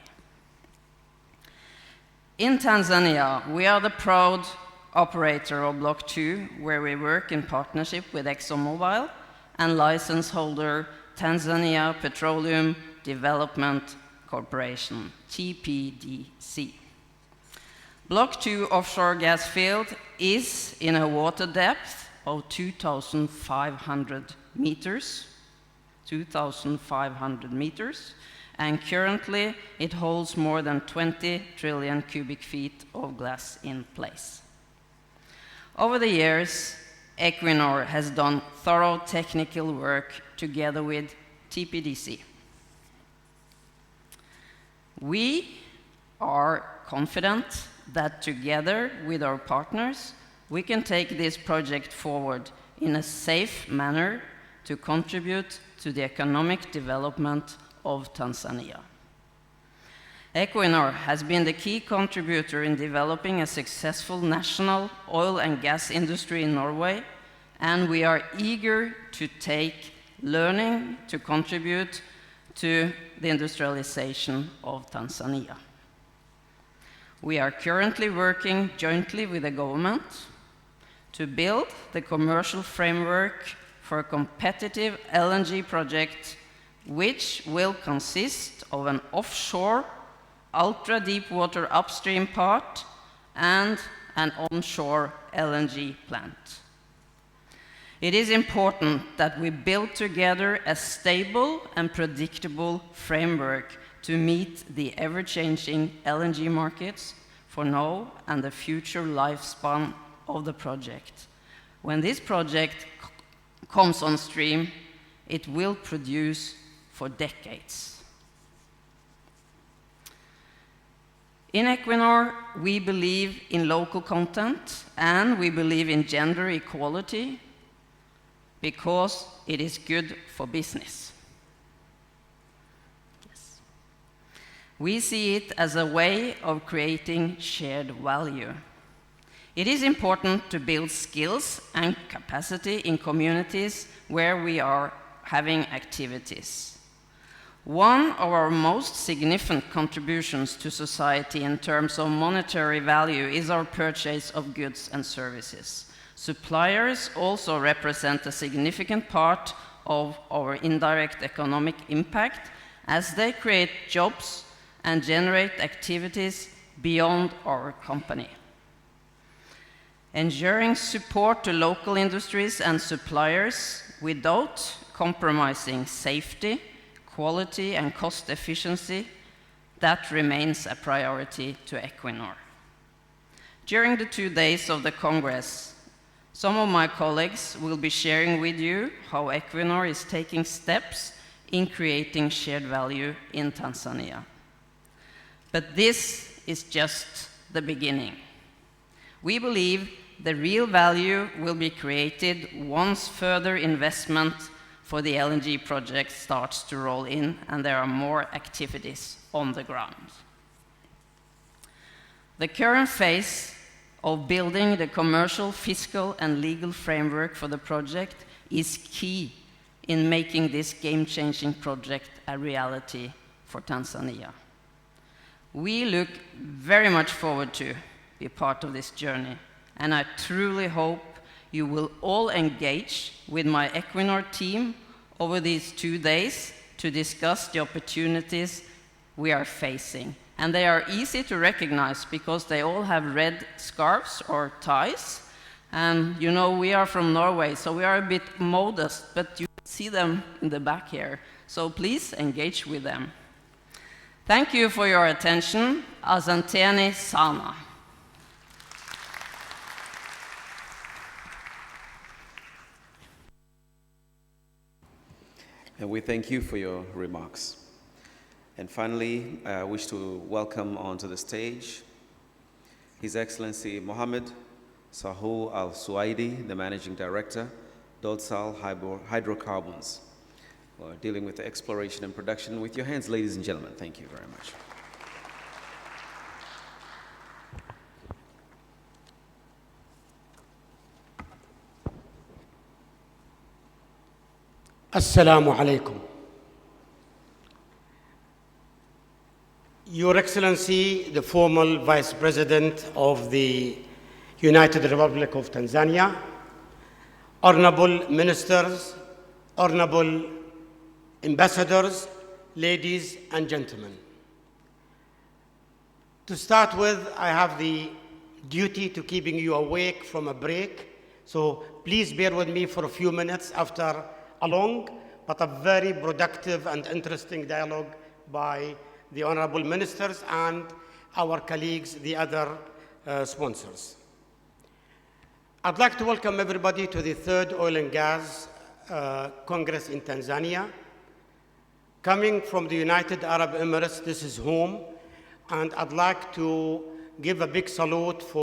In Tanzania, we are the proud operator of Block 2, where we work in partnership with ExxonMobil and license holder Tanzania Petroleum Development Corporation, TPDC. Block 2 offshore gas field is in a water depth of 2,500 meters, and currently it holds more than 20 trillion cubic feet of gas in place. Over the years, Equinor has done thorough technical work together with TPDC. We are confident that together with our partners, we can take this project forward in a safe manner to contribute to the economic development of Tanzania. Equinor has been the key contributor in developing a successful national oil and gas industry in Norway, and we are eager to take learning to contribute to the industrialization of Tanzania. We are currently working jointly with the government to build the commercial framework for a competitive LNG project, which will consist of an offshore, ultra-deepwater upstream part and an onshore LNG plant. It is important that we build together a stable and predictable framework to meet the ever-changing LNG markets for now and the future lifespan of the project. When this project comes on stream, it will produce for decades. In Equinor, we believe in local content and we believe in gender equality because it is good for business. Yes. We see it as a way of creating shared value. It is important to build skills and capacity in communities where we are having activities. One of our most significant contributions to society in terms of monetary value is our purchase of goods and services. Suppliers also represent a significant part of our indirect economic impact as they create jobs and generate activities beyond our company. Ensuring support to local industries and suppliers without compromising safety, quality, and cost efficiency, that remains a priority to Equinor. During the 2 days of the Congress, some of my colleagues will be sharing with you how Equinor is taking steps in creating shared value in Tanzania. But this is just the beginning. We believe the real value will be created once further investment for the LNG project starts to roll in and there are more activities on the ground. The current phase of building the commercial, fiscal, and legal framework for the project is key in making this game-changing project a reality for Tanzania. We look very much forward to be part of this journey, and I truly hope you will all engage with my Equinor team over these 2 days to discuss the opportunities we are facing. And they are easy to recognize because they all have red scarves or ties. And you know, we are from Norway, so we are a bit modest, but you see them in the back here. So please engage with them. Thank you for your attention. Asanteni sana. And we thank you for your remarks. And finally, I wish to welcome onto the stage His Excellency Mohammed Sahou Al-Suaidi, the Managing Director, Dodsal Hydrocarbons, dealing with the exploration and production. With your hands, ladies and gentlemen, thank you very much. Assalamu alaikum. Your Excellency, the formal Vice President of the United Republic of Tanzania, honorable ministers, honorable ambassadors, ladies and gentlemen. To start with, I have the duty to keeping you awake from a break, so please bear with me for a few minutes after a long but a very productive and interesting dialogue by the honorable ministers and our colleagues, the other sponsors. I'd like to welcome everybody to the third Oil and Gas Congress in Tanzania. Coming from the United Arab Emirates, this is home, and I'd like to give a big salute for